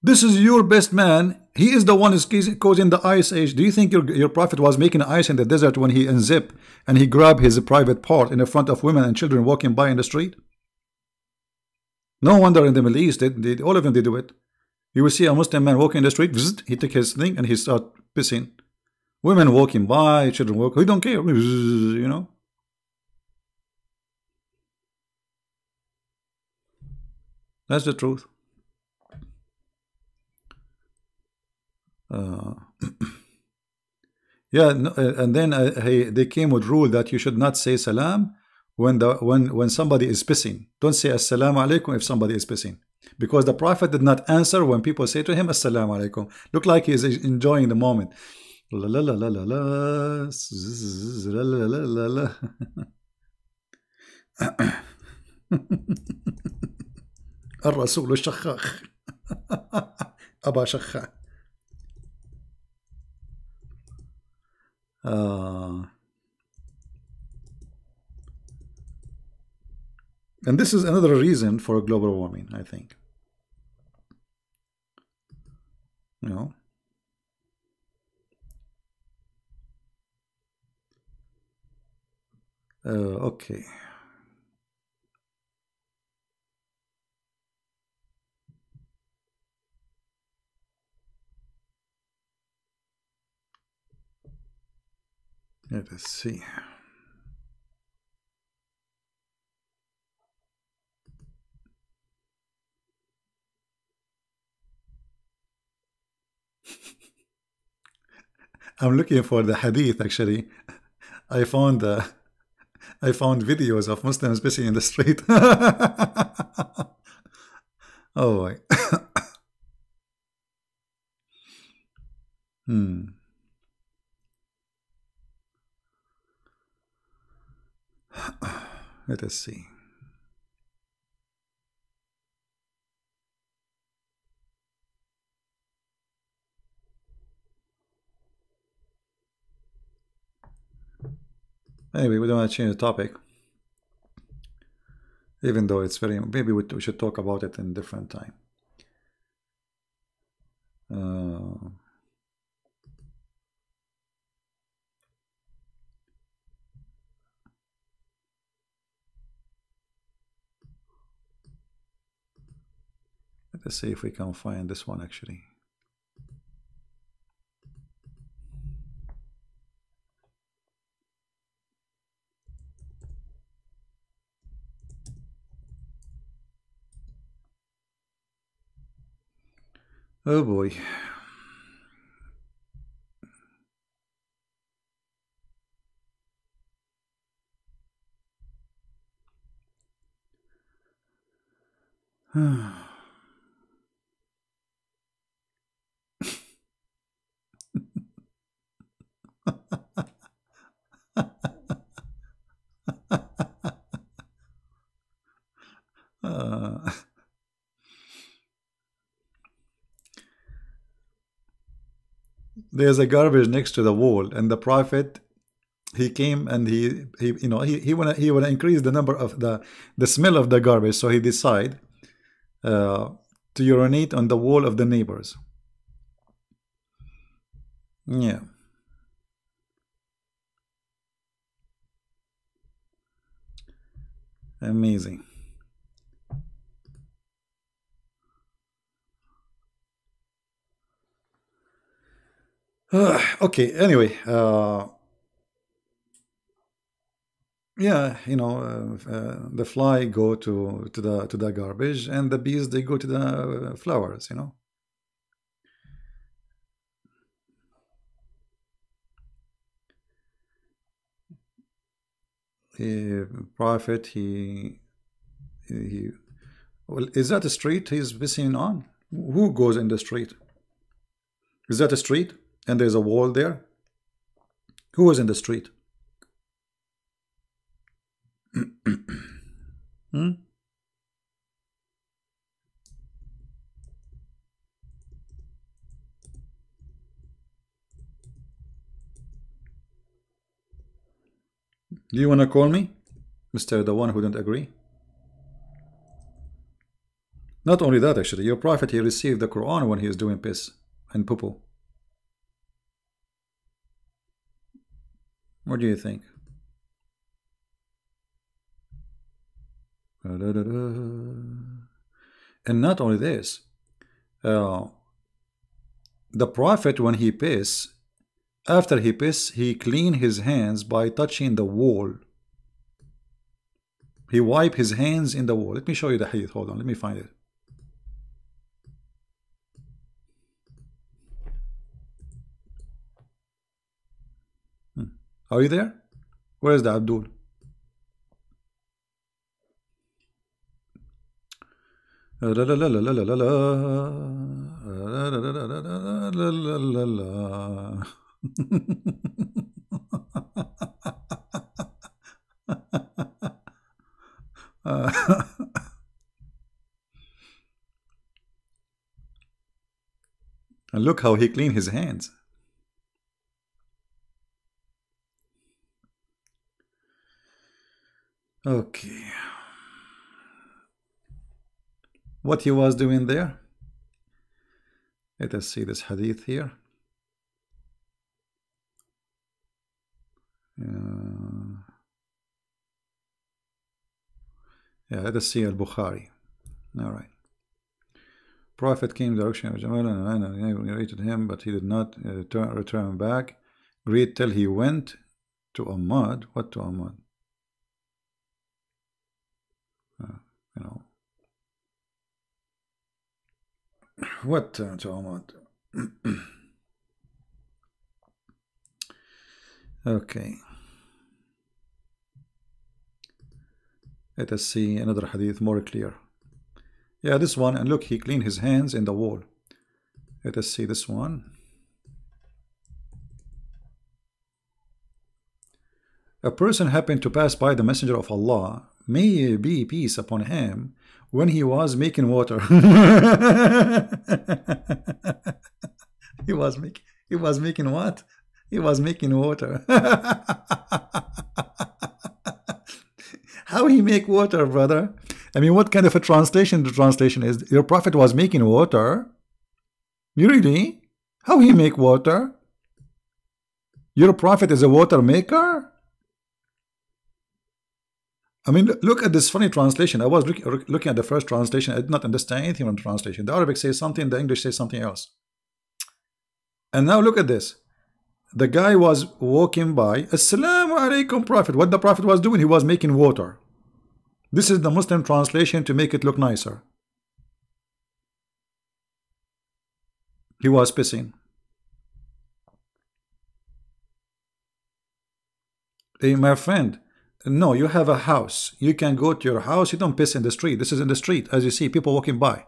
This is your best man. He is the one who's causing the ice age. Do you think your prophet was making ice in the desert when he unzipped and he grabbed his private part in the front of women and children walking by in the street? No wonder in the Middle East, all of them, they do it. You will see a Muslim man walking in the street, he took his thing and he start pissing. Women walking by, children walking, he don't care, you know. That's the truth. Yeah, no, and then they came with rule that you should not say salam when somebody is pissing. Don't say assalamu alaikum if somebody is pissing, because the prophet did not answer when people say to him assalamu alaikum. Look like he is enjoying the moment. La la la la la la la la la la. الرسول الشخاخ أبا شخاخ. And this is another reason for global warming, I think. You know. Okay. Let us see. I'm looking for the hadith actually. I found videos of Muslims pissing in the street. Oh my. Let us see. Anyway, we don't want to change the topic, even though it's very, maybe we should talk about it in a different time. Let's see if we can find this one actually. Oh boy. Uh, there's a garbage next to the wall, and the prophet, he came and he you know, he wanna increase the number of the smell of the garbage, so he decide to urinate on the wall of the neighbors. Yeah. Amazing. Okay, anyway, yeah, you know, the fly go to the garbage, and the bees, they go to the flowers, you know. Prophet, he well, is that a street he's pissing on? Who goes in the street? Is that a street and there's a wall there? Who is in the street? Hmm? Do you want to call me Mr. the one who don't agree? Not only that, actually, your prophet, he received the Quran when he is doing piss and poo-poo. What do you think? And not only this, the prophet, when he piss, after he piss, he clean his hands by touching the wall. He wipe his hands in the wall. Let me show you the hadith. Hold on, let me find it. Are you there? Where is the Abdul? And look how he cleaned his hands. Okay. What he was doing there? Let us see this hadith here. Yeah, let us see Al-Bukhari. All right. Prophet came in the direction of Jamal and narrated him, but he did not return back. Great till he went to Ahmad. What to Ahmad? You know. What to Ahmad? Okay. Let us see another hadith more clear. Yeah, this one, and look, he cleaned his hands in the wall. Let us see this one. A person happened to pass by the Messenger of Allah, may be peace upon him, when he was making water. he was making what? He was making water. How he make water, brother? I mean, what kind of a translation the translation is? Your prophet was making water? You really? How he make water? Your prophet is a water maker? I mean, look at this funny translation. I was looking at the first translation. I did not understand anything from the translation. The Arabic says something, the English says something else. And now look at this. The guy was walking by. Assalamu alaikum, Prophet. What the Prophet was doing, he was making water. This is the Muslim translation to make it look nicer. He was pissing. Hey, my friend, no, you have a house. You can go to your house. You don't piss in the street. This is in the street, as you see, people walking by.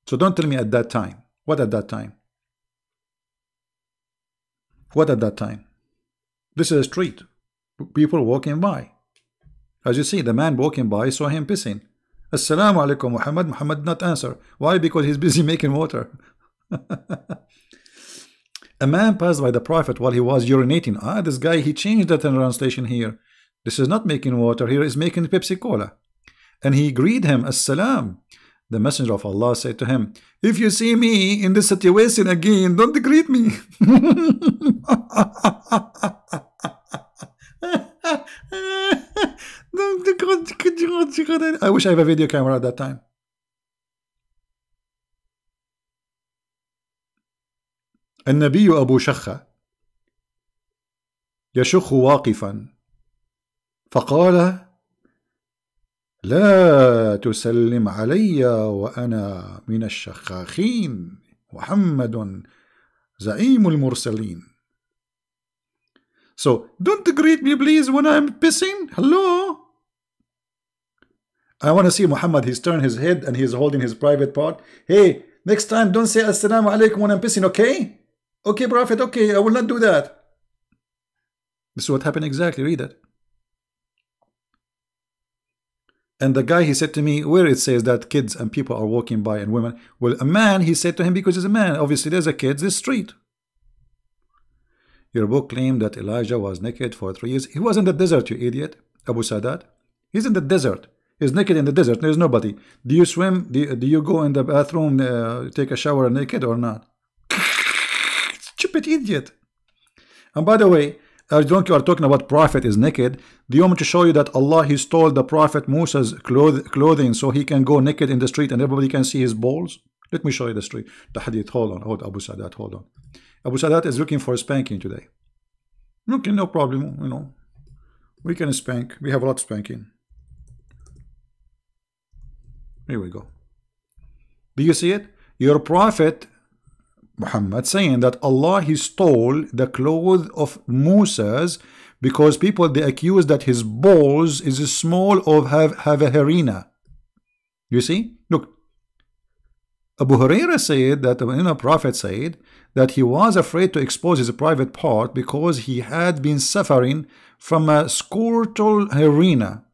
So don't tell me at that time. What at that time? What at that time? This is a street. People walking by. As you see, the man walking by saw him pissing. Assalamu alaikum Muhammad. Muhammad did not answer. Why? Because he's busy making water. A man passed by the Prophet while he was urinating. Ah, this guy, he changed the translation here. This is not making water, here is making Pepsi Cola. And he greeted him, Assalam. The Messenger of Allah said to him, if you see me in this situation again, don't greet me. I wish I have a video camera at that time. النبي أبو شخة يشخ واقفا فقال لا تسلم علي وأنا من الشخاخين محمد زعيم المرسلين. So don't greet me please when I'm pissing. Hello. I want to see Muhammad. He's turned his head and he's holding his private part. Hey, next time don't say assalamu alaikum when I'm pissing, okay? Okay, Prophet, okay, I will not do that. This is what happened exactly. Read it. And the guy, he said to me, where it says that kids and people are walking by and women. Well, a man, he said to him, because he's a man. Obviously, there's a kid, this street. Your book claimed that Elijah was naked for 3 years. He was in the desert, you idiot. Abu Sadat. He's in the desert. He's naked in the desert. There's nobody. Do you swim? Do you go in the bathroom, take a shower naked or not? Stupid idiot. And by the way, I don't you are talking about Prophet is naked. Do you want me to show you that Allah, he stole the Prophet Musa's clothing so he can go naked in the street and everybody can see his balls? Let me show you the street. The hadith. Hold on. Hold Abu Sadat. Hold on. Abu Sadat is looking for spanking today. Okay, no problem. You know, we can spank. We have a lot of spanking. Here we go. Do you see it? Your Prophet Muhammad saying that Allah, he stole the clothes of Moses because people, they accuse that his balls is small or have a harina. You see? Look, Abu Huraira said that, Prophet said that he was afraid to expose his private part because he had been suffering from a scrotal harina.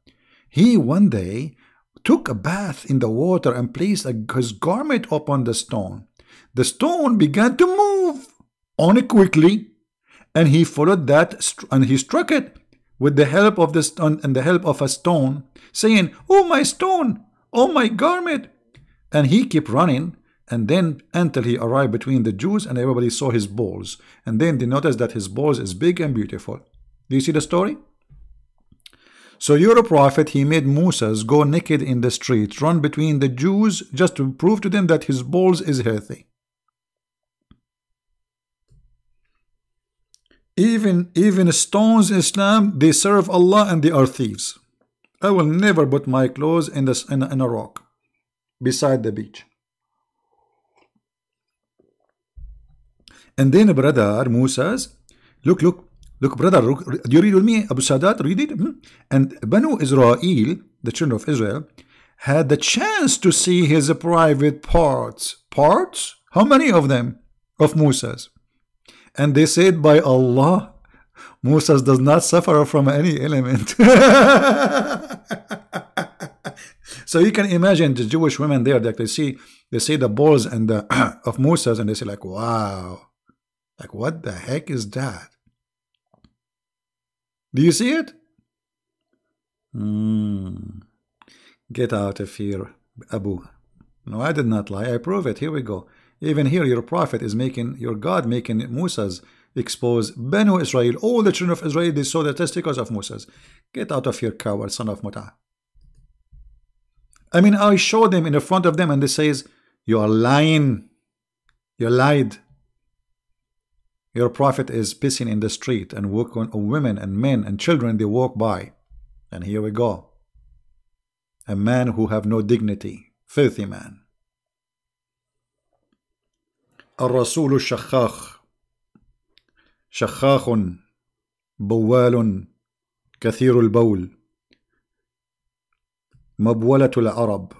He one day took a bath in the water and placed his garment upon the stone. The stone began to move on it quickly, and he followed that, and he struck it with the help of the stone and the help of a stone, saying, "Oh my stone! Oh my garment!" And he kept running, and then until he arrived between the Jews, and everybody saw his balls, and then they noticed that his balls is big and beautiful. Do you see the story? So your Prophet, he made Moses go naked in the street, run between the Jews just to prove to them that his balls is healthy. Even stones in Islam, they serve Allah and they are thieves. I will never put my clothes in a rock beside the beach. And then brother Moses, look brother, do you read with me? Abu Sadat, read it. And Banu Israel, the children of Israel, had the chance to see his private parts. Parts? How many of them? Of Moses. And they said, by Allah, Moses does not suffer from any element. So you can imagine the Jewish women there that they see the balls and of Moses, and they say like, wow, like what the heck is that? Do you see it? Get out of here, Abu. No, I did not lie. I prove it. Here we go. Even here, your Prophet is making, your God making Moses expose Banu Israel. All the children of Israel, they saw the testicles of Moses. Get out of here, coward, son of Mut'ah. I mean, I show them in front of them, and they says, you are lying. You lied. Your Prophet is pissing in the street, and women and men and children, they walk by. And here we go. A man who have no dignity. Filthy man. الرسول الشخاخ شخاخ بوال كثير البول مبولة العرب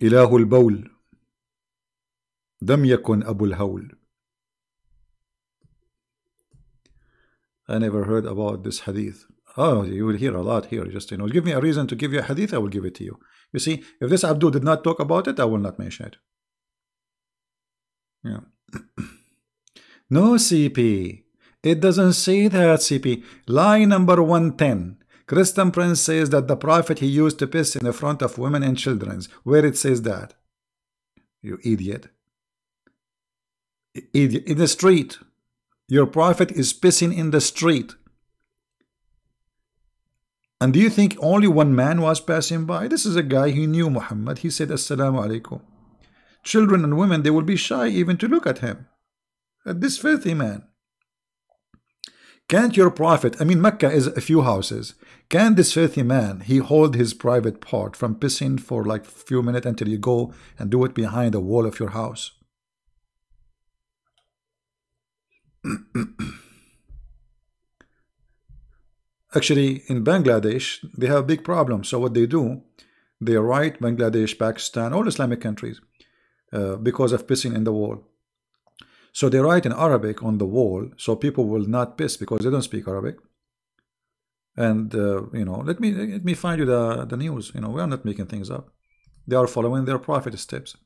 إله البول لم يكن أبو الهول. I never heard about this hadith. Oh, you will hear a lot here. Just, give me a reason to give you a hadith, I will give it to you. You see, if this Abdul did not talk about it, I will not mention it. Yeah. No, CP. It doesn't say that, CP. Lie number 110. Christian Prince says that the Prophet he used to piss in the front of women and children. Where it says that? You idiot. Idiot. In the street. Your Prophet is pissing in the street. And do you think only one man was passing by? This is a guy who knew Muhammad. He said, Assalamu alaikum. Children and women, they will be shy even to look at him. At this filthy man. Can't your Prophet, I mean Mecca is a few houses. Can this filthy man, he hold his private part from pissing for like a few minutes until you go and do it behind the wall of your house? Actually, in Bangladesh, they have a big problem. So what they do, they write Bangladesh, Pakistan, all Islamic countries because of pissing in the wall. So they write in Arabic on the wall, so people will not piss because they don't speak Arabic. And let me find you the news. We are not making things up. They are following their Prophet steps.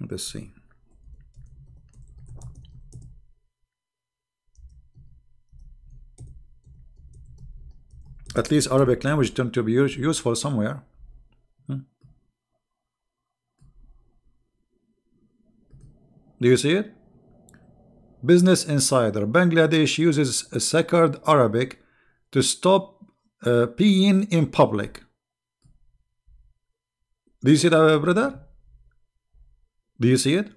Let's see. At least Arabic language tend to be useful somewhere. Do you see it? Business Insider. Bangladesh uses a sacred Arabic to stop peeing in public. Do you see that, brother? Do you see it?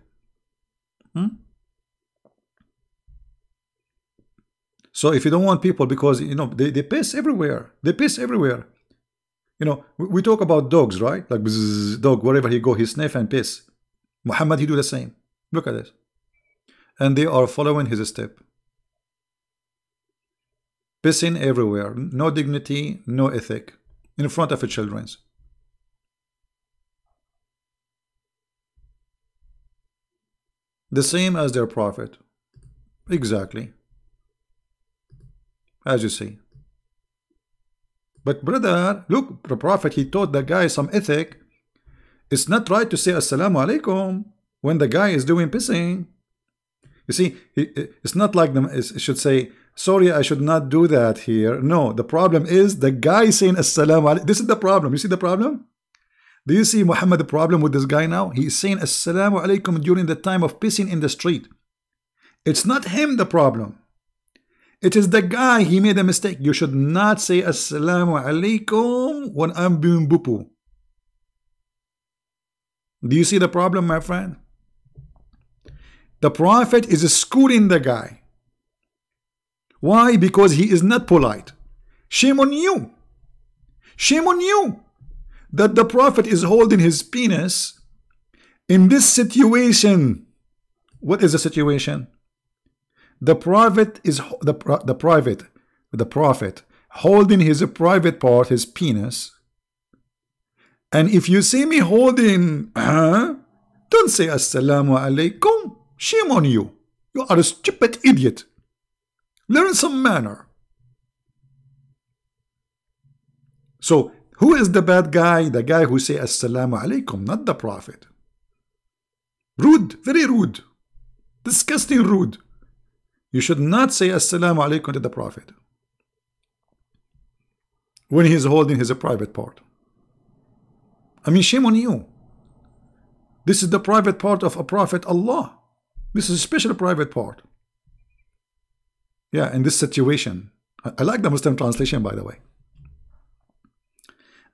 So if you don't want people, because they piss everywhere. They piss everywhere. We talk about dogs, right? Like bzzz, dog, wherever he go, he sniff and piss. Muhammad, he do the same. Look at this. And they are following his step. Pissing everywhere. No dignity, no ethic. In front of the children. The same as their Prophet. Exactly. As you see. But brother, look, the Prophet, he taught the guy some ethic. It's not right to say Assalamu alaikum when the guy is doing pissing. You see, it's not like them. It should say, sorry, I should not do that here. No, the problem is the guy saying Assalamu alaikum. This is the problem. You see the problem? Do you see Muhammad the problem with this guy now? He's saying Assalamu alaikum during the time of pissing in the street. It's not him the problem. It is the guy, he made a mistake. You should not say Assalamu alaikum when I'm doing bupu. Do you see the problem, my friend? The Prophet is schooling the guy. Why? Because he is not polite. Shame on you. Shame on you that the Prophet is holding his penis in this situation. What is the situation? The Prophet is the Prophet holding his private part, his penis. And if you see me holding, don't say Assalamu alaikum. Shame on you. You are a stupid idiot. Learn some manner. So, who is the bad guy? The guy who say Assalamu alaikum, not the Prophet. Rude, very rude. Disgusting rude. You should not say Assalamu alaikum to the Prophet when he is holding his private part. I mean, shame on you. This is the private part of a Prophet Allah. This is a special private part. Yeah, in this situation. I like the Muslim translation, by the way.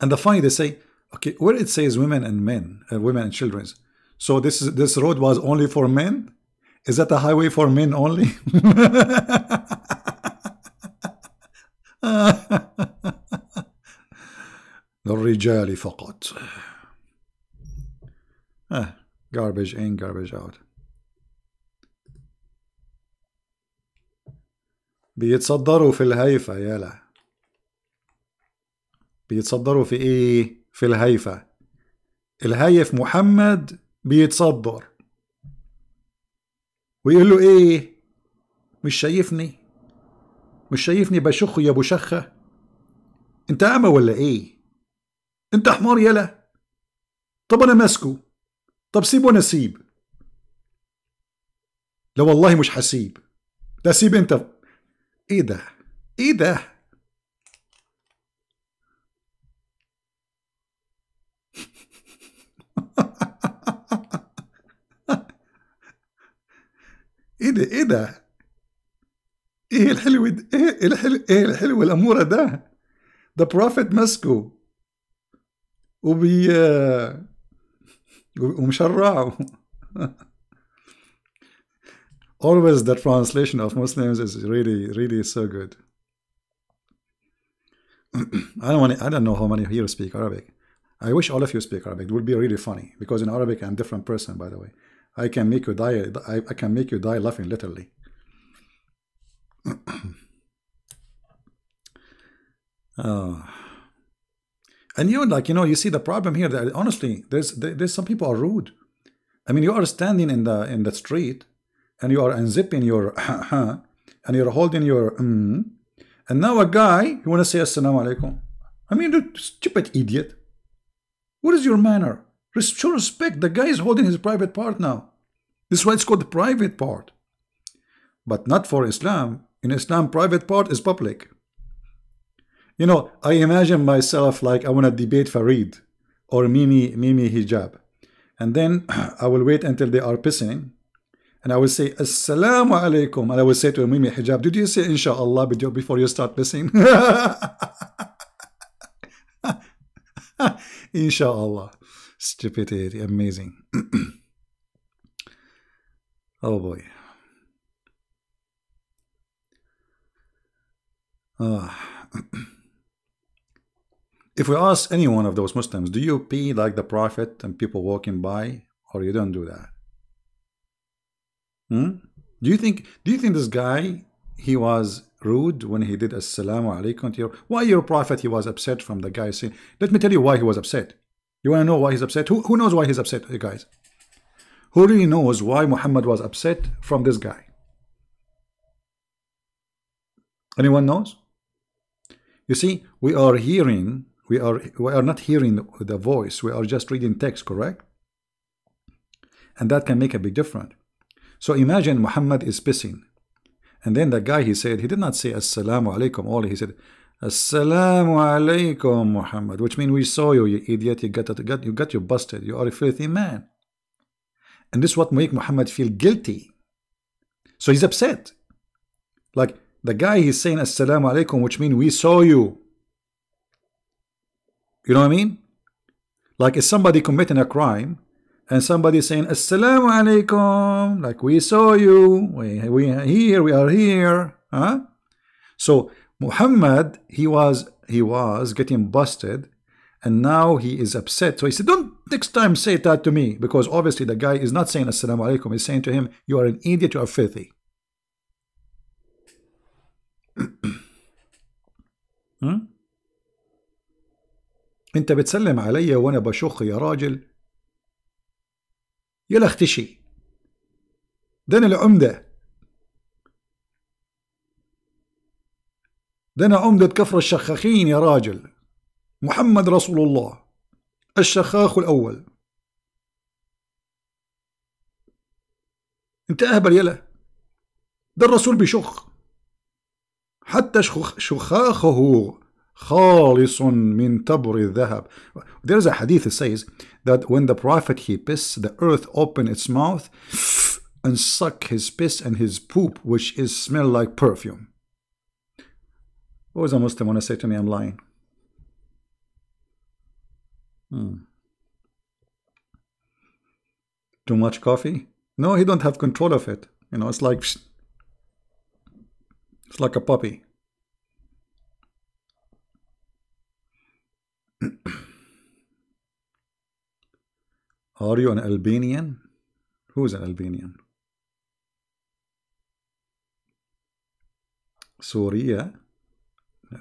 And the funny, they say, okay, where it says women and men, women and children. So this road was only for men? Is that a highway for men only? للرجال فقط. Garbage in, garbage out. بيتصدروا في الهيفا يالا. بيتصدروا في ايه؟ في الهيفا. الهيف محمد بيتصدر ويقول له ايه؟ مش شايفني؟ مش شايفني بشخ يا ابو شخه؟ انت اعمى ولا ايه؟ انت حمار يالا. طب انا ماسكه. طب سيب وانا اسيب. لا والله مش هسيب. لا سيب انت. ايه ده؟ ايه ده؟ ايه ده؟ ايه ده؟ ايه الحلو ده؟ ايه الحلو؟ ايه الحلو الاموره ده؟ ده بروفيت ماسكه ومشرعه. Always the translation of Muslims is really so good. I don't know how many here speak Arabic. I wish all of you speak Arabic. It would be really funny because in Arabic I'm a different person, by the way. I can make you die. I can make you die laughing, literally. And you see the problem here. That honestly, there's some people are rude. I mean, you are standing in the street, and you are unzipping your and you're holding your and now a guy, you want to say assalamu alaikum. I mean, you stupid idiot. What is your manner? Show respect. The guy is holding his private part now. This is why it's called the private part. But not for Islam. In Islam, private part is public. I imagine myself like I want to debate Farid or Mimi Hijab. And then I will wait until they are pissing. And I will say, Assalamu alaikum. And I will say to Mimi Hijab, did you say Inshallah before you start pissing? Inshallah. Stupidity. Amazing. Oh boy. If we ask any one of those Muslims, do you pee like the Prophet and people walking by, or you don't do that? Do you think this guy, he was rude when he did Assalamu alaikum to you? Why your Prophet, he was upset from the guy saying, let me tell you why he was upset. You want to know why he's upset? Who knows why he's upset, you guys? Who really knows why Muhammad was upset from this guy? Anyone knows? You see, we are not hearing the voice. We are just reading text, correct? And that can make a big difference. So imagine Muhammad is pissing. And then the guy, he said, he did not say Assalamu alaikum only. He said, Assalamu alaikum Muhammad, which means we saw you, you idiot. You got you busted. You are a filthy man. And this is what make Muhammad feel guilty. So he's upset. Like the guy, he's saying Assalamu alaikum, which means we saw you. You know what I mean? Like if somebody committing a crime and somebody saying Assalamu alaikum, like we saw you, we are here. So Muhammad, he was getting busted, and now he is upset. So he said, don't next time say that to me, because obviously the guy is not saying Assalamu alaikum, he's saying to him, you are an idiot, you are filthy. انت بتسلم عليا وانا بشخ يا راجل. يلا اختشي. ده انا العمدة. ده انا عمدة كفر الشخاخين يا راجل. محمد رسول الله الشخاخ الاول. انت اهبل يلا. ده الرسول بيشخ. حتى شخاخه خالص من تبر الذهب. There's a hadith that says that when the prophet he piss, the earth open its mouth and suck his piss and his poop, which is smell like perfume. What was a Muslim want to say to me? I'm lying. Too much coffee? No, he don't have control of it. It's like a puppy. Are you an Albanian? Who's an Albanian? سوريا.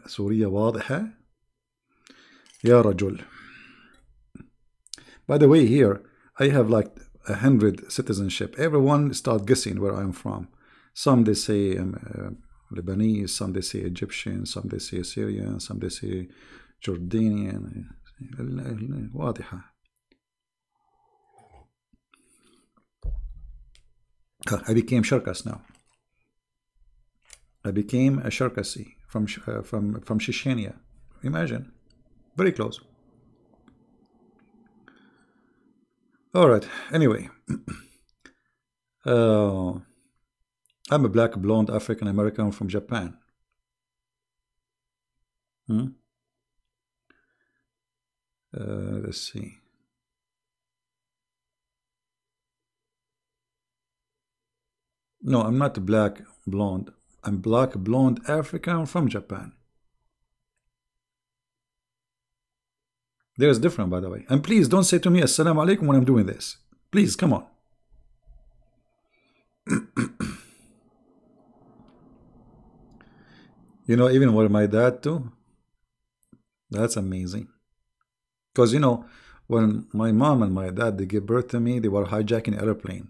سوريا واضحة يا رجل. By the way, here I have like 100 citizenship. Everyone start guessing where I'm from. Some they say Lebanese, some they say Egyptian, some they say Syrian, some they say Jordanian. واضحة. I became Sharkas now. I became a Sharkasi from Chechnya. Imagine, very close. All right. Anyway, I'm a black blonde African American from Japan. Let's see. No, I'm not black blonde. I'm black blonde African from Japan. There's different, by the way. And please don't say to me Assalamu alaikum when I'm doing this. Please, come on. You know, even what my dad too. That's amazing. Because, you know, when my mom and my dad, they gave birth to me, they were hijacking an airplane.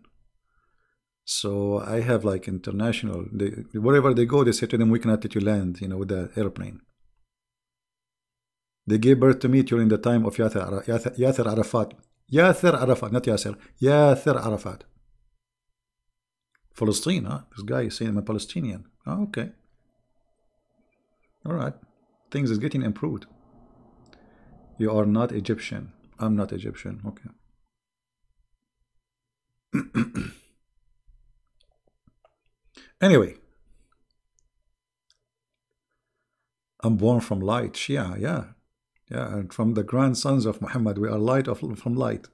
So I have like international, wherever they go, they say to them, we cannot let you land, you know, with the airplane. They gave birth to me during the time of Yasser Arafat. Yasser Arafat, not Yasser. Yasser Arafat. Palestine, huh? This guy is saying I'm a Palestinian. Oh, okay. All right. Things is getting improved. You are not Egyptian. I'm not Egyptian. Okay. Anyway. I'm born from light. Shia, yeah. Yeah, and from the grandsons of Muhammad. We are light from light.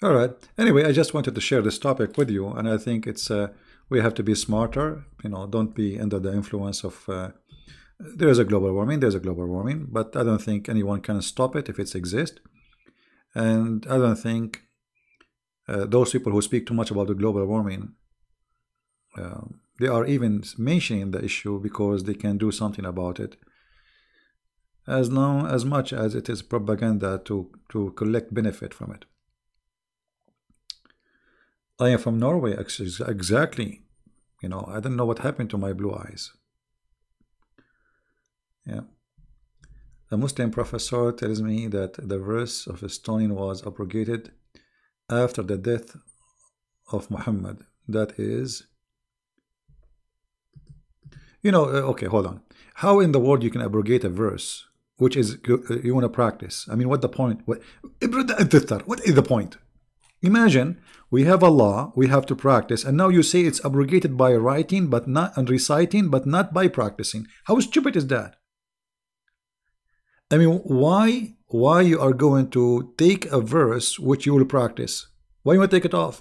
All right. Anyway, I just wanted to share this topic with you, and I think it's we have to be smarter. You know, don't be under the influence of. There is a global warming. There's a global warming, but I don't think anyone can stop it if it exists. And I don't think those people who speak too much about the global warming, they are even mentioning the issue because they can do something about it. As much as it is propaganda to collect benefit from it. I am from Norway, exactly. You know, I don't know what happened to my blue eyes. Yeah. A Muslim professor tells me that the verse of stoning was abrogated after the death of Muhammad. That is, you know, okay, hold on. How in the world you can abrogate a verse which is you want to practice? I mean, what the point? What is the point? Imagine we have a law, we have to practice, and now you say it's abrogated by writing, but not and reciting, but not by practicing. How stupid is that? I mean, why you are going to take a verse which you will practice? Why you want to take it off?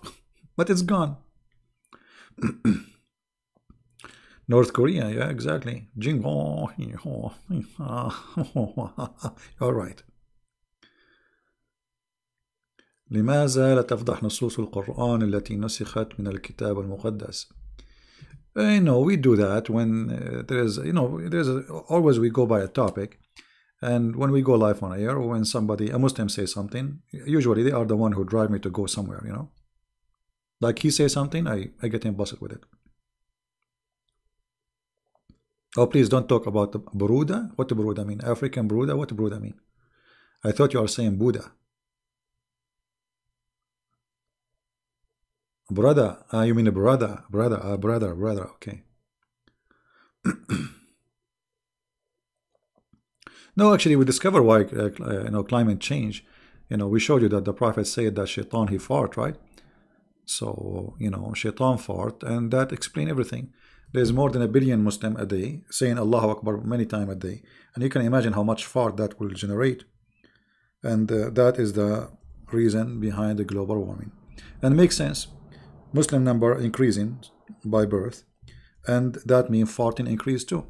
But it's gone. North Korea, yeah, exactly. All right. لماذا لا تفضح نصوص القرآن التي نسخت من الكتاب المقدس? You know, we do that when there's, you know, always we go by a topic. And when we go live on air, or when a Muslim says something, usually they are the one who drive me to go somewhere, you know. Like he says something, I get him busted with it. Oh, please don't talk about the Buruda. What the Buruda mean? African Buruda? What the Buruda mean? I thought you are saying Buddha. Brother. You mean a brother. Brother. Okay. No, actually, we discover why, you know, climate change. You know, we showed you that the Prophet said that Shaitan, he fart, right? So, you know, Shaitan fart, and that explains everything. There's more than 1 billion Muslim a day saying Allahu Akbar many times a day. And you can imagine how much fart that will generate. And that is the reason behind the global warming. And it makes sense. Muslim number increasing by birth, and that means farting increase too.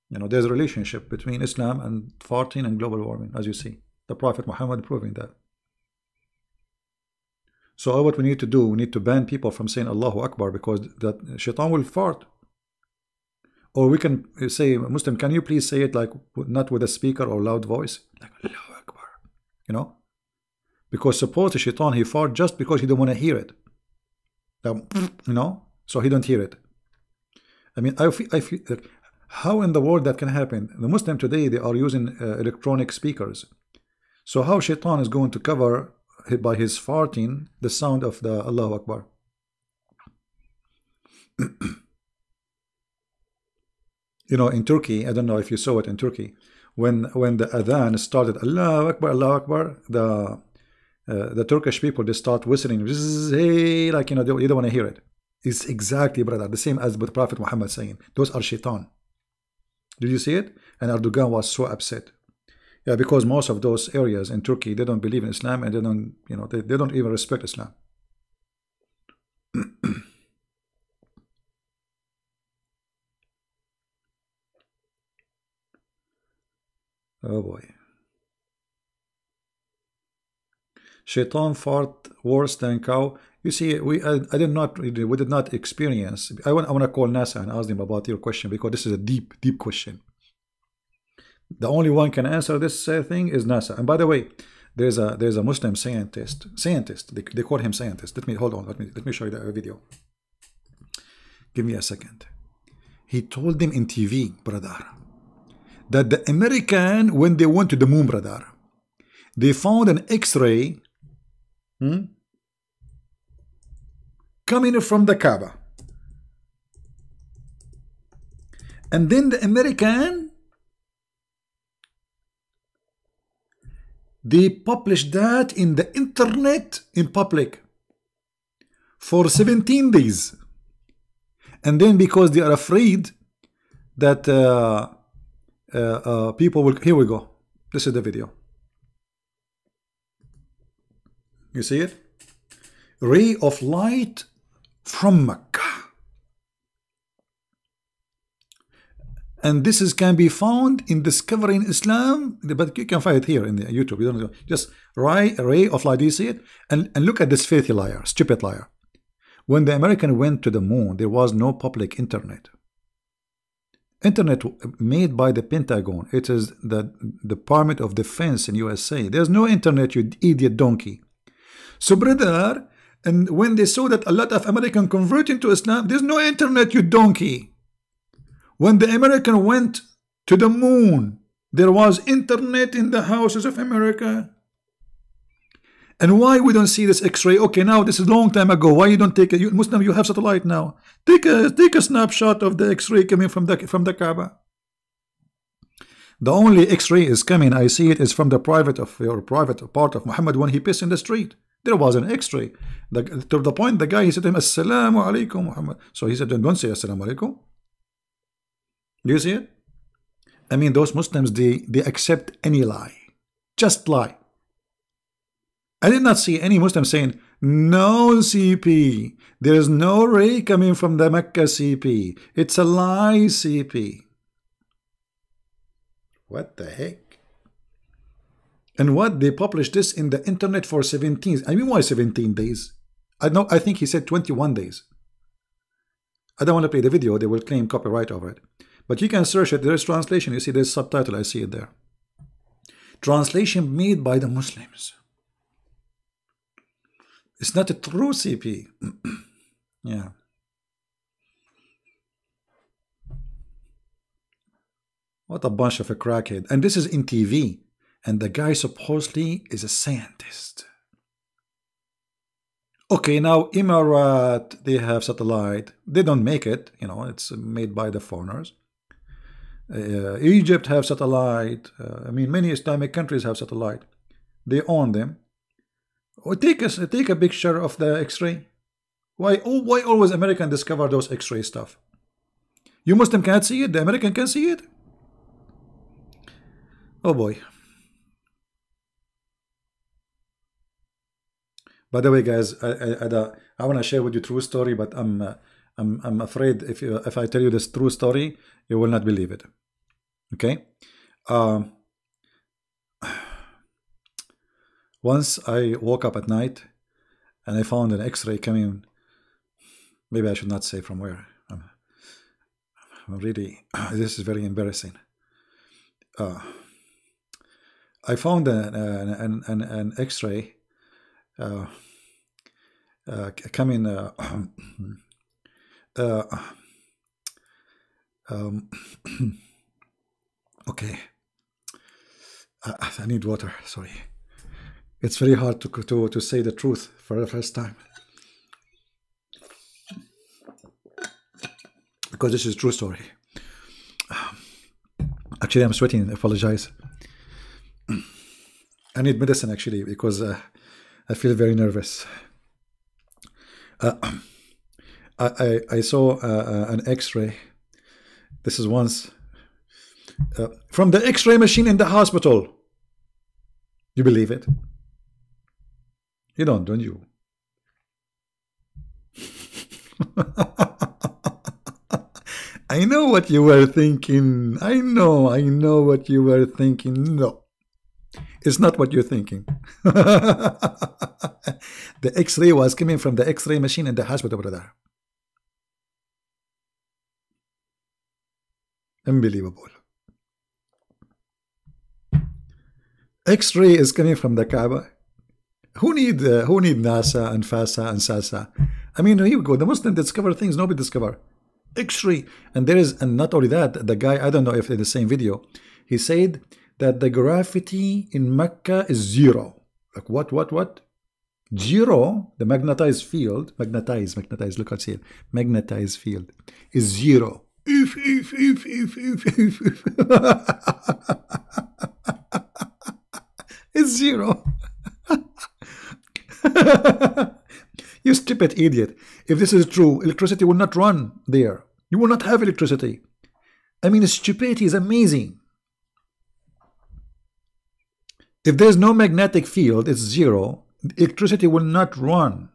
You know, there's a relationship between Islam and farting and global warming, as you see. The Prophet Muhammad proving that. So what we need to do, we need to ban people from saying Allahu Akbar, because that shaitan will fart. Or we can say, Muslim, can you please say it like not with a speaker or loud voice, like Allahu Akbar, you know? Because suppose the shaitan, he fart just because he don't want to hear it, you know, so he don't hear it. I mean, I feel like, how in the world that can happen? The Muslim today, they are using electronic speakers. So how shaitan is going to cover by his farting the sound of the Allahu Akbar? You know, in Turkey, I don't know if you saw it in Turkey, when the adhan started, Allahu Akbar, the Turkish people, they start whistling, like, you know, you don't want to hear it. It's exactly, brother, the same as the Prophet Muhammad saying, those are shaitan. Did you see it? And Erdogan was so upset. Yeah, because most of those areas in Turkey, they don't believe in Islam, and they don't, you know, they don't even respect Islam. Oh boy. Shaitan fart worse than cow. You see, we did not experience. I want to call NASA and ask them about your question, because this is a deep question. The only one can answer this thing is NASA. And by the way, there's a Muslim scientist. They call him scientist. Hold on. Let me show you the video. Give me a second. He told them in TV, brother, that the American, when they went to the moon, brother, they found an X-ray coming from the Kaaba, and then the American, they published that in the internet in public for 17 days. And then because they are afraid that people will, here we go, this is the video. You see it? Ray of light from Mecca. And this can be found in Discovering Islam, but you can find it here in the YouTube. You don't know. Just ray of light. Do you see it? And look at this filthy liar, stupid liar. When the American went to the moon, there was no public internet. Internet made by the Pentagon. It is the Department of Defense in USA. There's no internet, you idiot donkey. So, brother, and when they saw that a lot of Americans converting to Islam, there's no internet, you donkey. When the American went to the moon, there was internet in the houses of America. And why we don't see this X-ray? Okay, now this is a long time ago. Why you don't take it? Muslim, you have satellite now. Take a snapshot of the X-ray coming from the Kaaba. The only X-ray is coming, I see it, is from the private part of Muhammad when he pissed in the street. There was an X-ray. To the point, the guy, he said to him, Assalamu alaikum, Muhammad. So he said, don't say Assalamu alaikum. Do you see it? I mean, those Muslims, they accept any lie. Just lie. I did not see any Muslim saying, no CP. There is no ray coming from the Mecca CP. It's a lie CP. What the heck? And what, they published this in the internet for 17. I mean, why 17 days? I think he said 21 days. I don't want to play the video. They will claim copyright over it. But you can search it. There is translation. You see, there's subtitle. I see it there. Translation made by the Muslims. It's not a true CP. Yeah. What a bunch of a crackhead. And this is in TV. And the guy supposedly is a scientist. Okay, now Emirat, they have satellite. They don't make it. You know, it's made by the foreigners. Egypt have satellite. I mean, many Islamic countries have satellite. They own them. Or take a picture of the X-ray. Why always American discover those X-ray stuff? You Muslim can't see it. The American can see it. Oh boy. By the way, guys, I want to share with you true story, but I'm afraid if I tell you this true story, you will not believe it. Okay. Once I woke up at night and I found an X-ray coming. Maybe I should not say from where. I'm really, this is very embarrassing. I found an X-ray coming. Okay, I need water. Sorry, it's very hard to say the truth for the first time, because this is a true story. Actually, I'm sweating. I apologize. I need medicine actually because I feel very nervous. I saw an X-ray. This is once from the X-ray machine in the hospital. You believe it? You don't you? I know what you were thinking. I know what you were thinking. No, it's not what you're thinking. The X-ray was coming from the X-ray machine in the hospital, brother. Unbelievable. X-ray is coming from the Kaaba. Who need NASA and FASA and SASA? I mean, here we go. The Muslim discover things nobody discover. X-ray. And there is, and not only that, the guy, I don't know if in the same video, he said that the gravity in Mecca is zero. Like what? Zero, the magnetized field, magnetized, look what's here. Magnetized field is zero. If. It's zero. You stupid idiot. If this is true, electricity will not run there. You will not have electricity. I mean, stupidity is amazing. If there's no magnetic field, it's zero. Electricity will not run.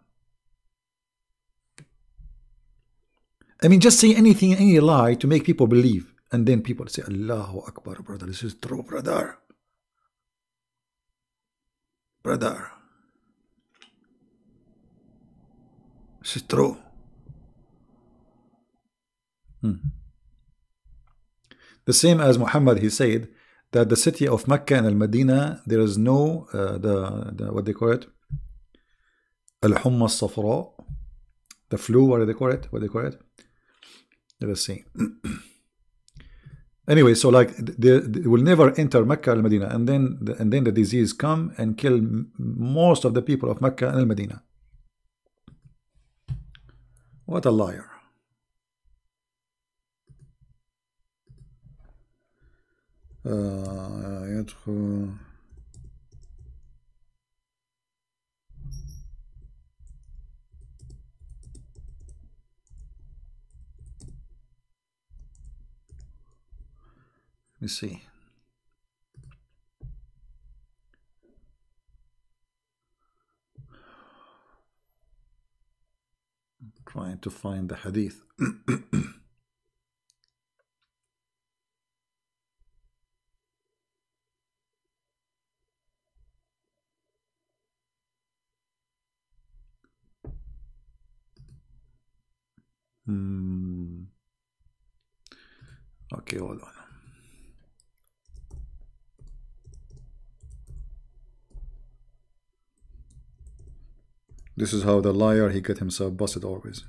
I mean, just say anything, any lie to make people believe. And then people say, Allahu Akbar, brother. This is true, brother. Brother. This is true. The same as Muhammad, he said that the city of Mecca and Al-Medina, there is no, what they call it? Al-Humma Safra. The flu, what do they call it? Let us see. Anyway, so like they will never enter Mecca and Medina, and then the disease come and kill most of the people of Mecca and Medina. What a liar! يدخل Let me see. I'm trying to find the hadith. Okay, hold on. This is how the liar, he get himself busted always.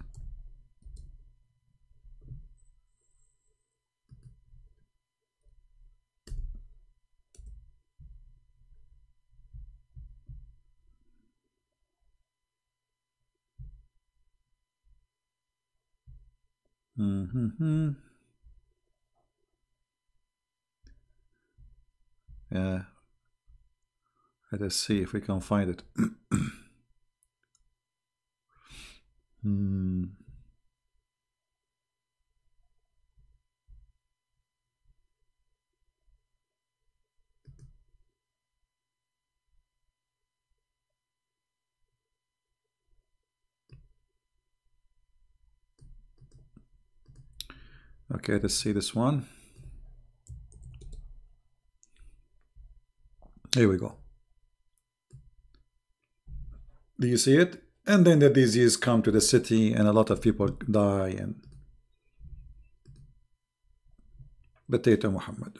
Yeah. Let us see if we can find it. Okay, let's see this one. Here we go. Do you see it? And then the disease come to the city and a lot of people die. And Potato Muhammad.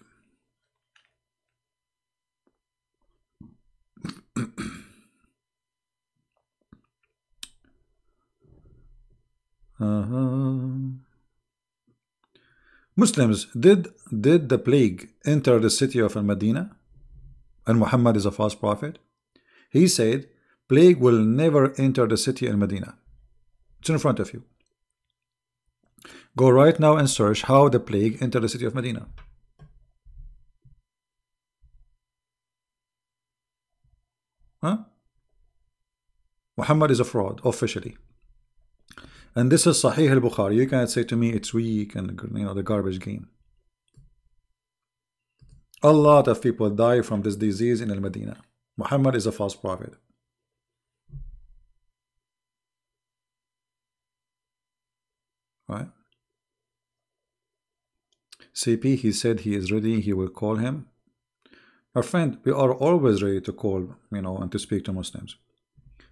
Muslims, did the plague enter the city of Al-Madinah? And Muhammad is a false prophet? He said, plague will never enter the city of Medina. It's in front of you. Go right now and search how the plague entered the city of Medina. Huh? Muhammad is a fraud, officially. And this is Sahih al-Bukhari. You can't say to me it's weak and the garbage game. A lot of people die from this disease in Al-Madinah. Muhammad is a false prophet. Right? CP, he said he is ready, he will call him. Our friend, we are always ready to call, and to speak to Muslims.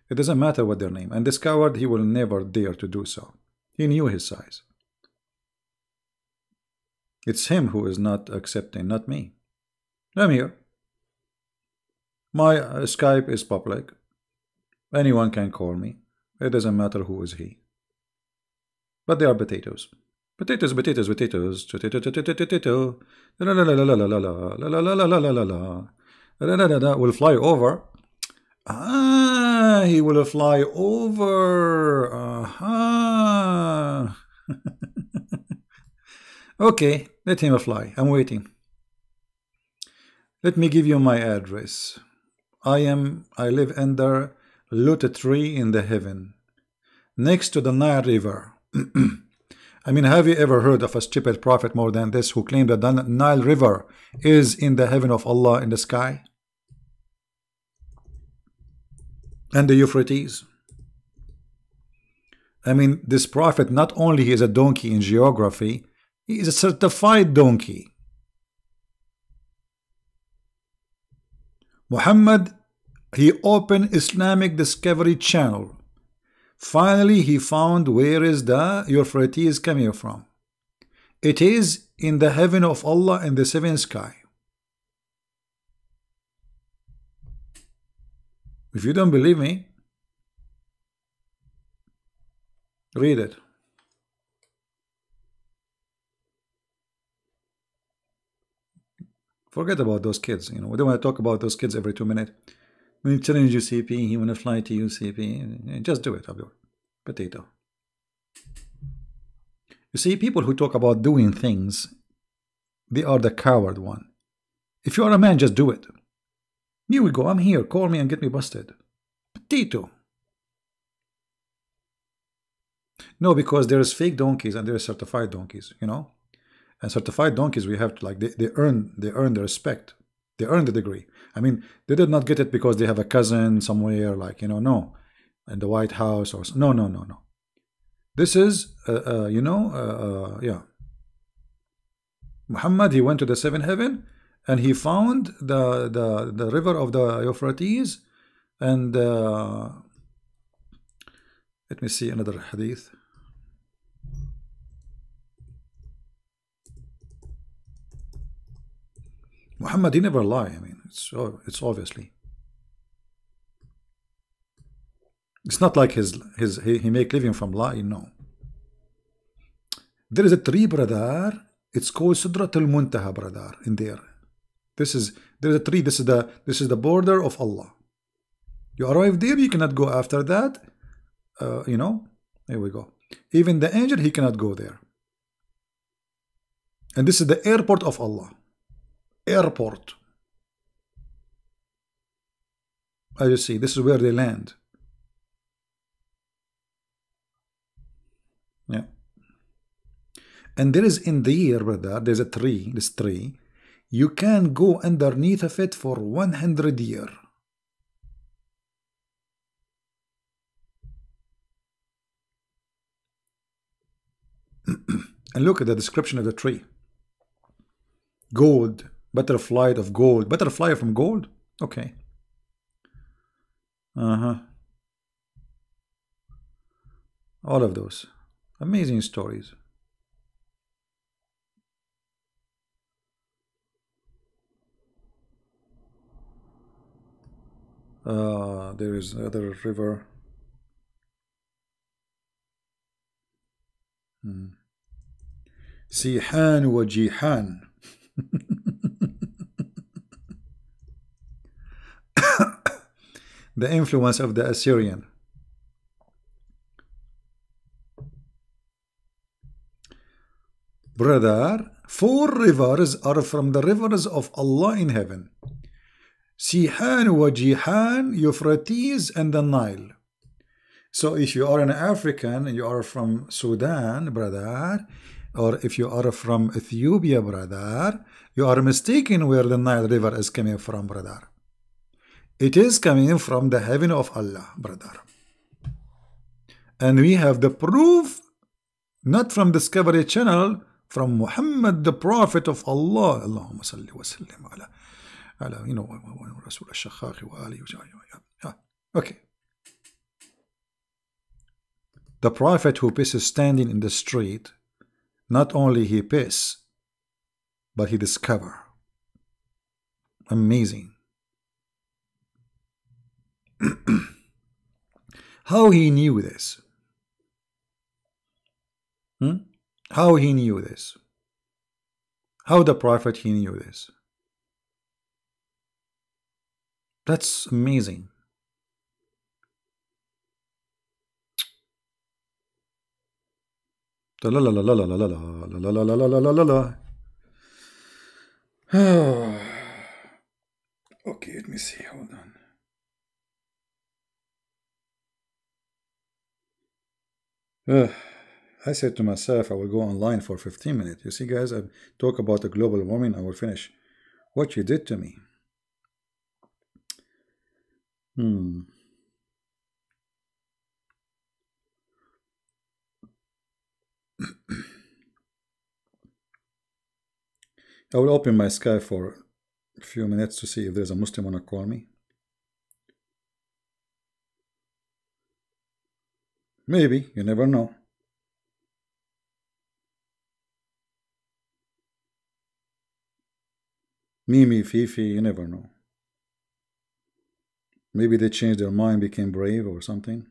It doesn't matter what their name. And this coward, he will never dare to do so. He knew his size. It's him who is not accepting, not me. I'm here. My Skype is public. Anyone can call me. It doesn't matter who is he. But they are potatoes. Potatoes, potatoes, potatoes. Potato. La la la la la la la la la la la la la la la. Will fly over. Ah, he will fly over. Aha. Okay, let him fly. I'm waiting. Let me give you my address. I live under Lut tree in the heaven, next to the Nile River. I mean, have you ever heard of a stupid prophet more than this who claimed that the Nile River is in the heaven of Allah in the sky? And the Euphrates. I mean, this prophet, not only is a donkey in geography, he is a certified donkey. Muhammad, he opened Islamic Discovery Channel. Finally, he found where is the Euphrates coming from. It is in the heaven of Allah in the seventh sky. If you don't believe me, read it. Forget about those kids. We don't want to talk about those kids every 2 minutes. When you challenge you CP, he want to fly to you CP. Just do it, Abdul. Potato. You see, people who talk about doing things, they are the coward one. If you are a man, just do it. Here we go. I'm here. Call me and get me busted. Potato. No, because there's fake donkeys and there's certified donkeys, And certified donkeys, we have to they earn the respect. They earn the degree. I mean, they did not get it because they have a cousin somewhere, no, in the White House or no. This is, yeah. Muhammad, he went to the seventh heaven and he found the river of the Euphrates. And let me see another hadith. Muhammad, he never lie. I mean, it's obviously. It's not like he make living from lying. No. There is a tree, brother. It's called Sidratul Muntaha, brother. In there, there's a tree. This is the border of Allah. You arrive there, you cannot go after that. Here we go. Even the angel, he cannot go there. And this is the airport of Allah. Airport. As you see, this is where they land. Yeah. And there is in the year, brother, there's a tree, this tree. You can go underneath of it for 100 years. and look at the description of the tree. Gold, butterfly of gold, butterfly from gold. Okay. All of those amazing stories. There is another river. Sihan wa Jihan. The influence of the Assyrian. Brother, 4 rivers are from the rivers of Allah in heaven. Sihan wa Jihan, Euphrates and the Nile. So if you are an African, you are from Sudan, brother, or if you are from Ethiopia, brother, you are mistaken where the Nile River is coming from, brother. It is coming from the heaven of Allah, brother. And we have the proof, not from Discovery Channel, from Muhammad, the Prophet of Allah. Allahumma salli wa sallim ala, you know, Rasul al-Shakhakhi wa ali. Okay. The Prophet who pisses standing in the street, not only he piss, but he discover. Amazing. How he knew this? How he knew this? How the Prophet he knew this? That's amazing. La la la la la la la la la la la la la la. Okay, let me see. Hold on. I said to myself, I will go online for 15 minutes. You see, guys, I talk about the global warming. I will finish. What you did to me. I will open my Skype for a few minutes to see if there's a Muslim wanna call me. Maybe, you never know. Mimi, Fifi, you never know. Maybe they changed their mind, became brave or something.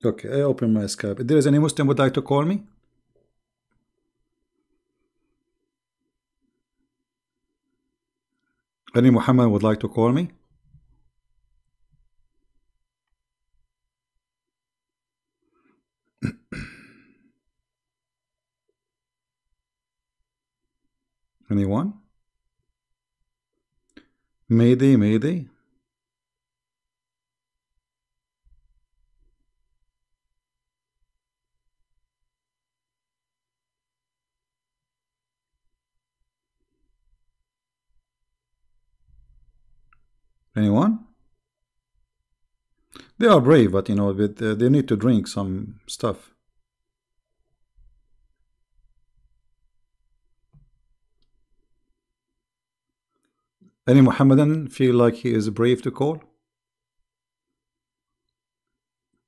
Okay, I open my Skype. If there is any Muslim would like to call me? Any Muhammad would like to call me? Anyone? Mayday, Mayday. Anyone? They are brave, but you know, they need to drink some stuff. Any Muhammadan feel like he is brave to call?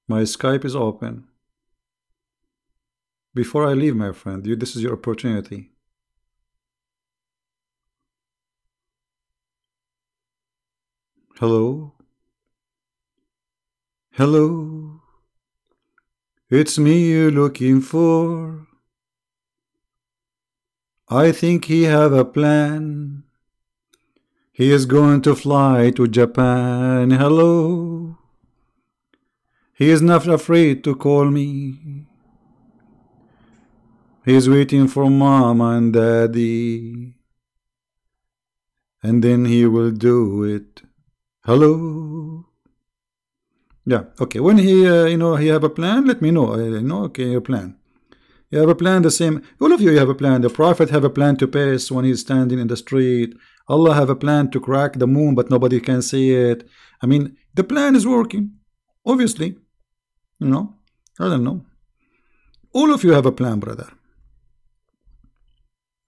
My Skype is open. Before I leave, my friend, this is your opportunity. Hello? Hello? It's me you're looking for. I think he have a plan. He is going to fly to Japan. Hello? He is not afraid to call me. He is waiting for Mama and Daddy. And then he will do it. Hello? Yeah, okay. When he, you know, he have a plan, let me know. Okay, your plan. You have a plan the same. All of you have a plan. The Prophet have a plan to pass when he's standing in the street. Allah have a plan to crack the moon, but nobody can see it. I mean, the plan is working, obviously. You know, I don't know. All of you have a plan, brother.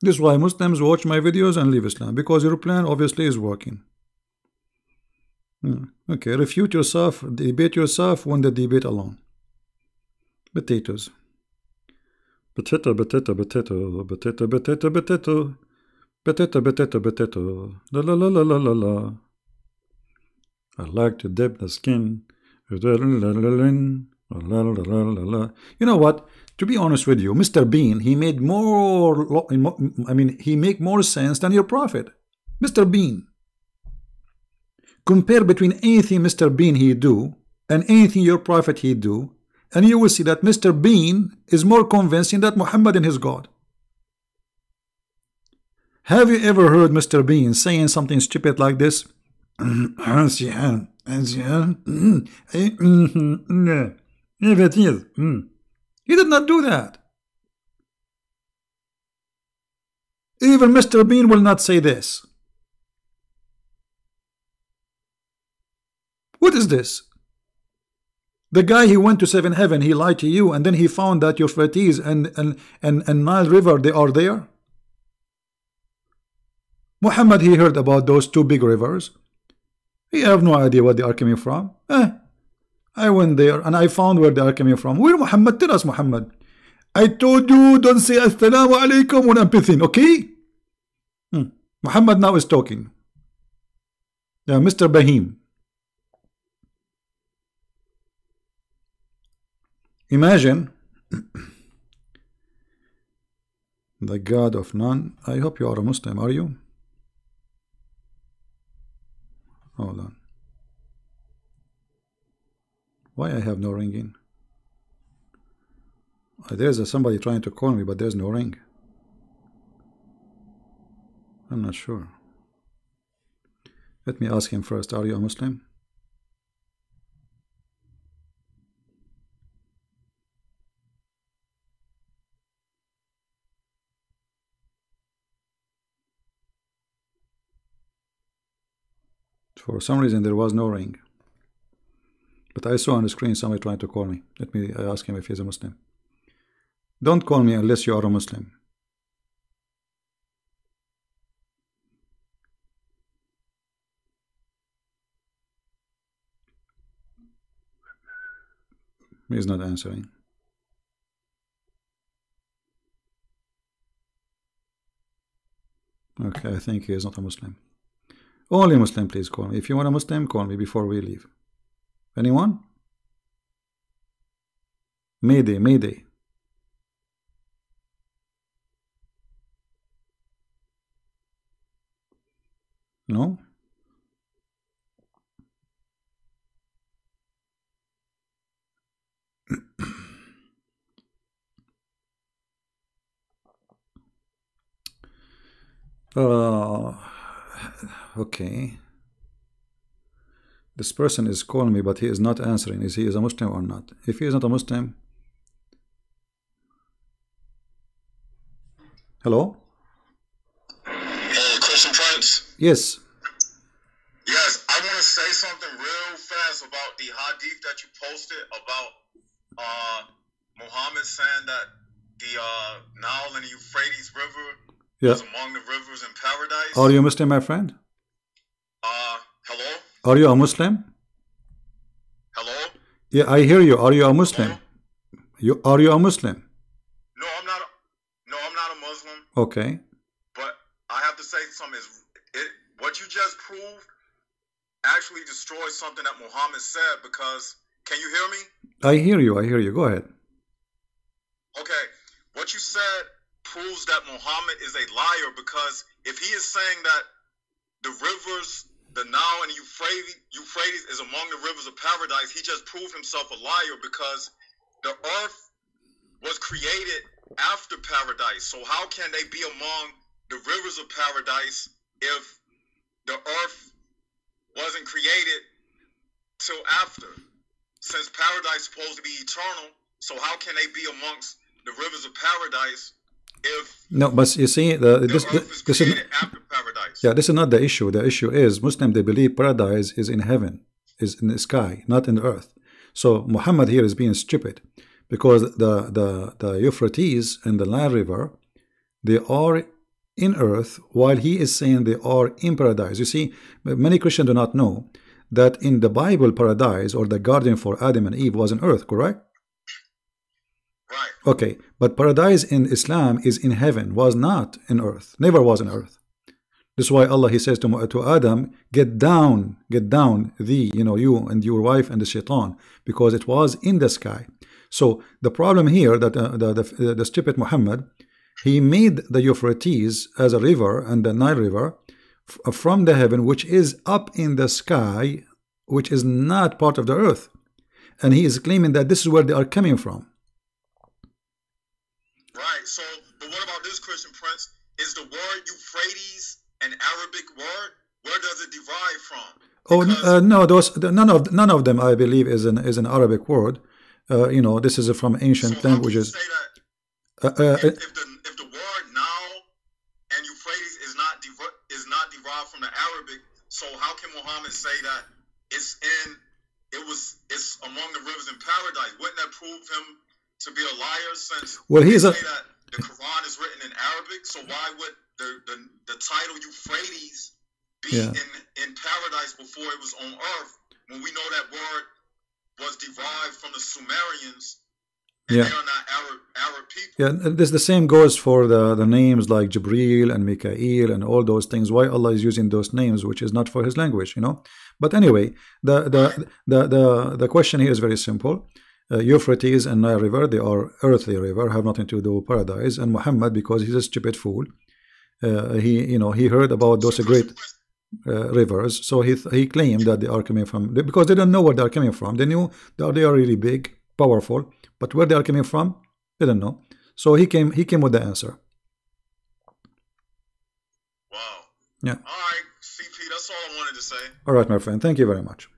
This is why Muslims watch my videos and leave Islam, because your plan obviously is working. Okay, refute yourself, debate yourself, win the debate alone. Potatoes. Potato, potato, potato, potato, potato, potato, potato, potato, potato, la la la la la la la. I like to dip the skin. You know what? To be honest with you, Mr. Bean, he made more, I mean, he make more sense than your prophet. Mr. Bean. Compare between anything Mr. Bean he do and anything your prophet he do, and you will see that Mr. Bean is more convincing that Muhammad is his God. Have you ever heard Mr. Bean saying something stupid like this? He did not do that. Even Mr. Bean will not say this. What is this? The guy he went to seven heaven, he lied to you, and then he found that Euphrates and Nile River, they are there. Muhammad, he heard about those two big rivers. He have no idea what they are coming from. I went there and I found where they are coming from. Where Muhammad? Tell us, Muhammad. I told you, don't say Assalamu alaikum when I'm pissing, okay? Muhammad now is talking. Yeah, Mr. Bahim. Imagine the God of none. I hope you are a Muslim, are you? Hold on. Why I have no ringing? There's somebody trying to call me, but there's no ring. I'm not sure. Let me ask him first. Are you a Muslim? For some reason there was no ring, but I saw on the screen somebody trying to call me. Let me ask him if he's a Muslim. Don't call me unless you are a Muslim. He's not answering. Okay, I think he is not a Muslim. Only Muslim, please call me. If you want a Muslim, call me before we leave. Anyone? Mayday, Mayday. No? Okay. This person is calling me, but he is not answering. Is he a Muslim or not? If he is not a Muslim. Hello? Christian Prince? Yes. Yes, I want to say something real fast about the hadith that you posted about Muhammad saying that the Nile and the Euphrates River is among the rivers in paradise. Are you a Muslim, my friend? Hello? Are you a Muslim? Hello? Yeah, I hear you. Are you a Muslim? Hello? Are you a Muslim? No, I'm not. No, I'm not a Muslim. Okay. But I have to say something. What you just proved actually destroys something that Muhammad said. Because can you hear me? I hear you. I hear you. Go ahead. Okay. What you said proves that Muhammad is a liar, because if he is saying that the rivers, the Nile and Euphrates is among the rivers of paradise, he just proved himself a liar, because the earth was created after paradise. So how can they be among the rivers of paradise if the earth wasn't created till after? Since paradise is supposed to be eternal, so how can they be amongst the rivers of paradise if no? But you see, this is after paradise? paradise. Yeah, this is not the issue. The issue is Muslim, they believe paradise is in heaven, is in the sky, not in the earth. So Muhammad here is being stupid because the Euphrates and the Nile River, they are in earth while he is saying they are in paradise. You see, many Christians do not know that in the Bible, paradise or the garden for Adam and Eve was on earth, correct? Right. Okay, but paradise in Islam is in heaven, was not in earth, never was on earth. This is why Allah, he says to Adam, get down, you and your wife and the shaitan, because it was in the sky. So the problem here that the stupid Muhammad, he made the Euphrates as a river and the Nile River from the heaven, which is up in the sky, which is not part of the earth. And he is claiming that this is where they are coming from. Right. So, but what about this, Christian Prince? Is the word Euphrates an Arabic word? Where does it derive from? Because no, none of them I believe is an Arabic word. This is from ancient languages. Say that if the word Nile and Euphrates is not derived from the Arabic, so how can Muhammad say that it's among the rivers in paradise? Wouldn't that prove him to be a liar? Since say that the Quran is written in Arabic, so why would the title Euphrates be in paradise before it was on earth, when we know that word was derived from the Sumerians, and they are not Arab people? Yeah, the same goes for the names like Jibreel and Mikael and all those things. Why Allah is using those names, which is not for his language, But anyway, the question here is very simple. Euphrates and Nile River, they are earthly river, have nothing to do with paradise. And Muhammad, because he's a stupid fool, he heard about those great rivers, so he claimed that they are coming from, because they don't know where they are coming from. They knew that they are really big, powerful, but where they are coming from, they don't know. So he came with the answer. Wow. Yeah. All right, CP, that's all I wanted to say. All right, my friend. Thank you very much.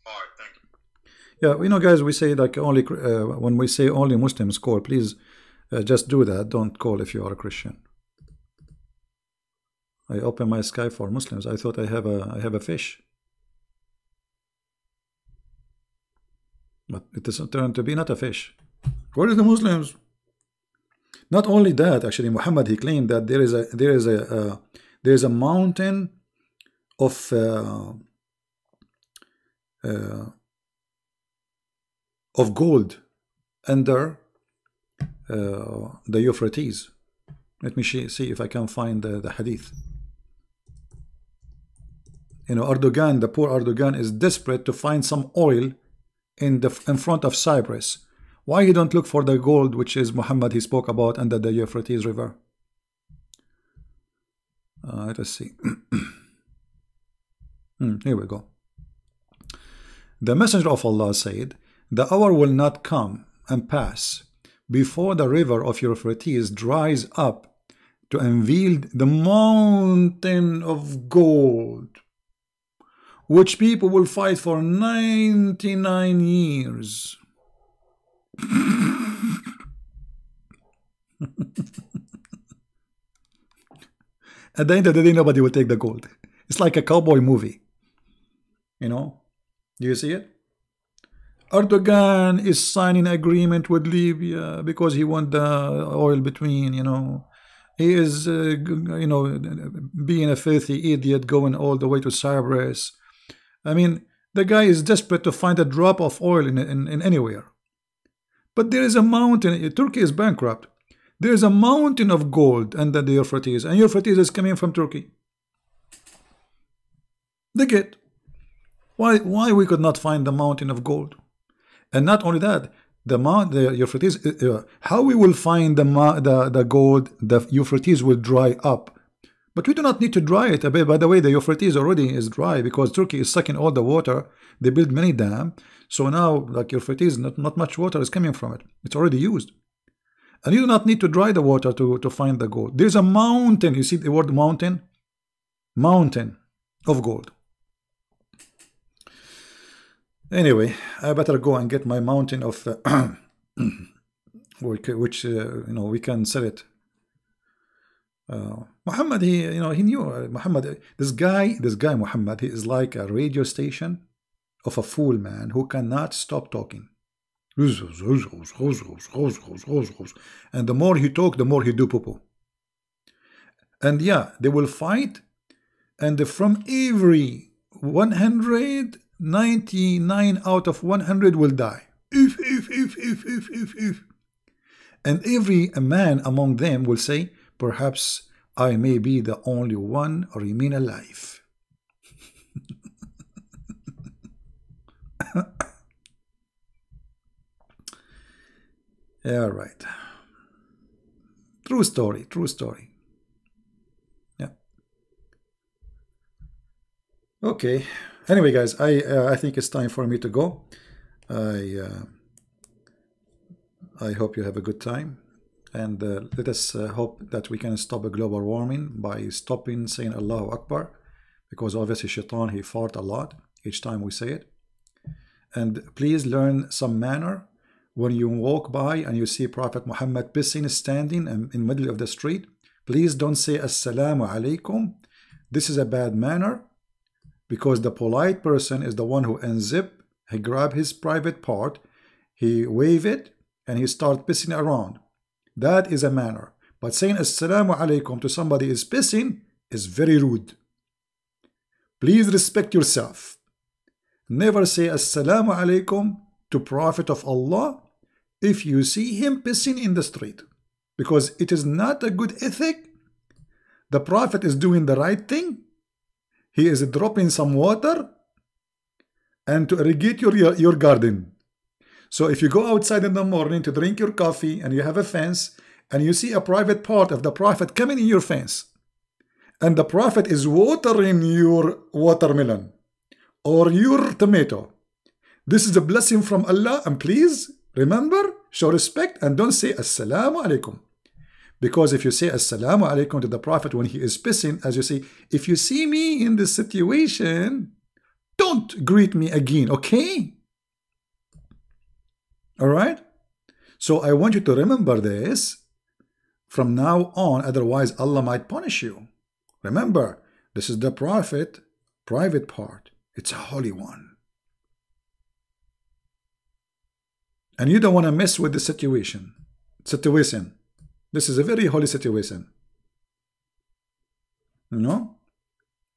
All right, thank you. Yeah, guys, we say like only when we say only Muslims call, please just do that. Don't call if you are a Christian. I open my Skype for Muslims. I thought I have a fish, but it doesn't turn to be not a fish. Where is the Muslims? Not only that, actually, Muhammad, he claimed that there is a mountain of gold under the Euphrates. Let me see if I can find the hadith. Erdogan, the poor Erdogan, is desperate to find some oil in front of Cyprus. Why he don't look for the gold, which is Muhammad he spoke about under the Euphrates River? Let us see. Here we go. The Messenger of Allah said, "The hour will not come and pass before the river of Euphrates dries up to unveil the mountain of gold, which people will fight for 99 years. At the end of the day, nobody will take the gold. It's like a cowboy movie. Do you see it? Erdogan is signing an agreement with Libya because he wants the oil between, He is, being a filthy idiot going all the way to Cyprus. I mean, the guy is desperate to find a drop of oil in anywhere. But there is a mountain. Turkey is bankrupt. There is a mountain of gold under the Euphrates, and Euphrates is coming from Turkey. They get why we could not find the mountain of gold, and not only that, the Euphrates. How we will find the gold? The Euphrates will dry up, but we do not need to dry it. By the way, the Euphrates already is dry because Turkey is sucking all the water. They built many dams, so now like Euphrates, not much water is coming from it. It's already used. And you do not need to dry the water to find the gold. There's a mountain. You see the word mountain? Mountain of gold. Anyway, I better go and get my mountain of which we can sell it Muhammad, he knew Muhammad. This guy Muhammad, he is like a radio station of a fool man who cannot stop talking. And the more he talk, the more he do poo-poo. And yeah, they will fight, and from every 199 out of 100 will die. If. And every man among them will say, perhaps I may be the only one remain alive. Yeah, right. True story, true story. Yeah. Okay. Anyway, guys, I think it's time for me to go. I hope you have a good time, and let us hope that we can stop global warming by stopping saying Allahu Akbar, because obviously Shaitan, he fought a lot each time we say it. And please learn some manner. When you walk by and you see Prophet Muhammad pissing standing in the middle of the street, please don't say Assalamu alaikum. This is a bad manner, because the polite person is the one who unzip, he grab his private part, he wave it, and he start pissing around. That is a manner. But saying Assalamu alaikum to somebody is pissing is very rude. Please respect yourself. Never say Assalamu alaikum to Prophet of Allah if you see him pissing in the street, because it is not a good ethic. The Prophet is doing the right thing. He is dropping some water and to irrigate your garden. So if you go outside in the morning to drink your coffee and you have a fence and you see a private part of the Prophet coming in your fence, and the Prophet is watering your watermelon or your tomato, this is a blessing from Allah, and please remember, show respect and don't say Assalamu alaikum. Because if you say Assalamu alaikum to the Prophet when he is pissing, as you say, if you see me in this situation, don't greet me again, okay? Alright? So I want you to remember this from now on, otherwise Allah might punish you. Remember, this is the Prophet, private part. It's a holy one. And you don't want to mess with the situation. This is a very holy situation. You know?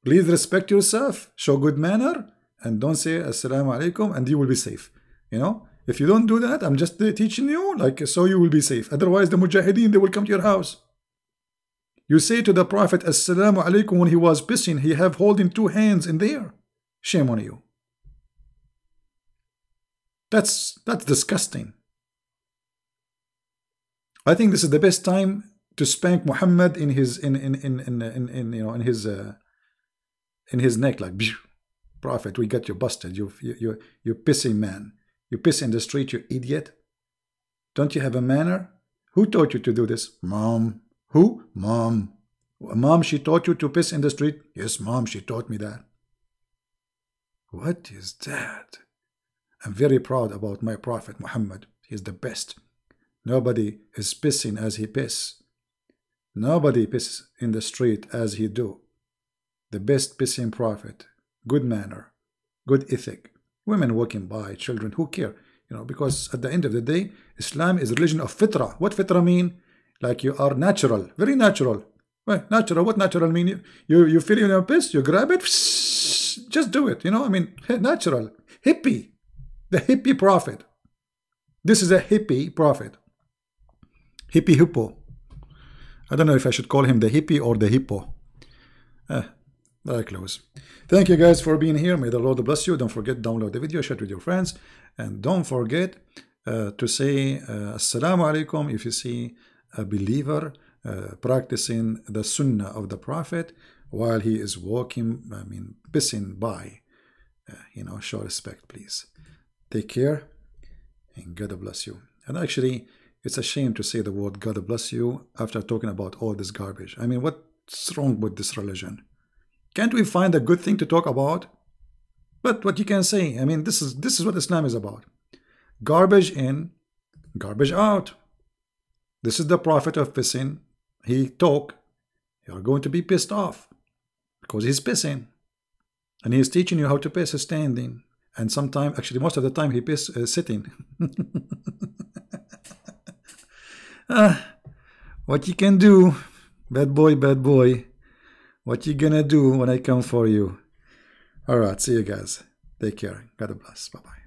Please respect yourself, show good manner, and don't say Assalamu alaikum, and you will be safe. You know? If you don't do that, I'm just teaching you, like, so you will be safe. Otherwise, the Mujahideen, they will come to your house. You say to the Prophet, Assalamu alaikum, when he was pissing, he have holding two hands in there. Shame on you. That's disgusting. I think this is the best time to spank Muhammad in his neck, like, Prophet, we got you busted. You pissing man. You piss in the street, you idiot. Don't you have a manner? Who taught you to do this? Mom. Who? Mom. Mom, she taught you to piss in the street? Yes, Mom, she taught me that. What is that? I'm very proud about my Prophet Muhammad. He's the best. Nobody is pissing as he piss. Nobody pisses in the street as he do. The best pissing Prophet. Good manner. Good ethic. Women walking by, children, who care? You know, because at the end of the day, Islam is a religion of fitrah. What fitrah mean? Like you are natural, very natural. Well, natural, what natural mean? You feel in your piss, you grab it, just do it. You know, I mean, natural. Hippie. The hippie Prophet. This is a hippie Prophet. Hippie hippo. I don't know if I should call him the hippie or the hippo. Very close. Thank you guys for being here. May the Lord bless you. Don't forget, download the video, share it with your friends, and don't forget to say Assalamu alaikum if you see a believer practicing the sunnah of the Prophet while he is walking, pissing by. Show respect, please. Take care, and God bless you. And actually, it's a shame to say the word God bless you after talking about all this garbage. I mean, what's wrong with this religion? Can't we find a good thing to talk about? But what you can say, I mean, this is what Islam is about. Garbage in, garbage out. This is the Prophet of pissing. He talk, you're going to be pissed off because he's pissing. And he's teaching you how to piss standing. And sometimes, actually most of the time, he piss sitting. What you can do, bad boy. What you gonna do when I come for you? Alright, see you guys. Take care. God bless. Bye-bye.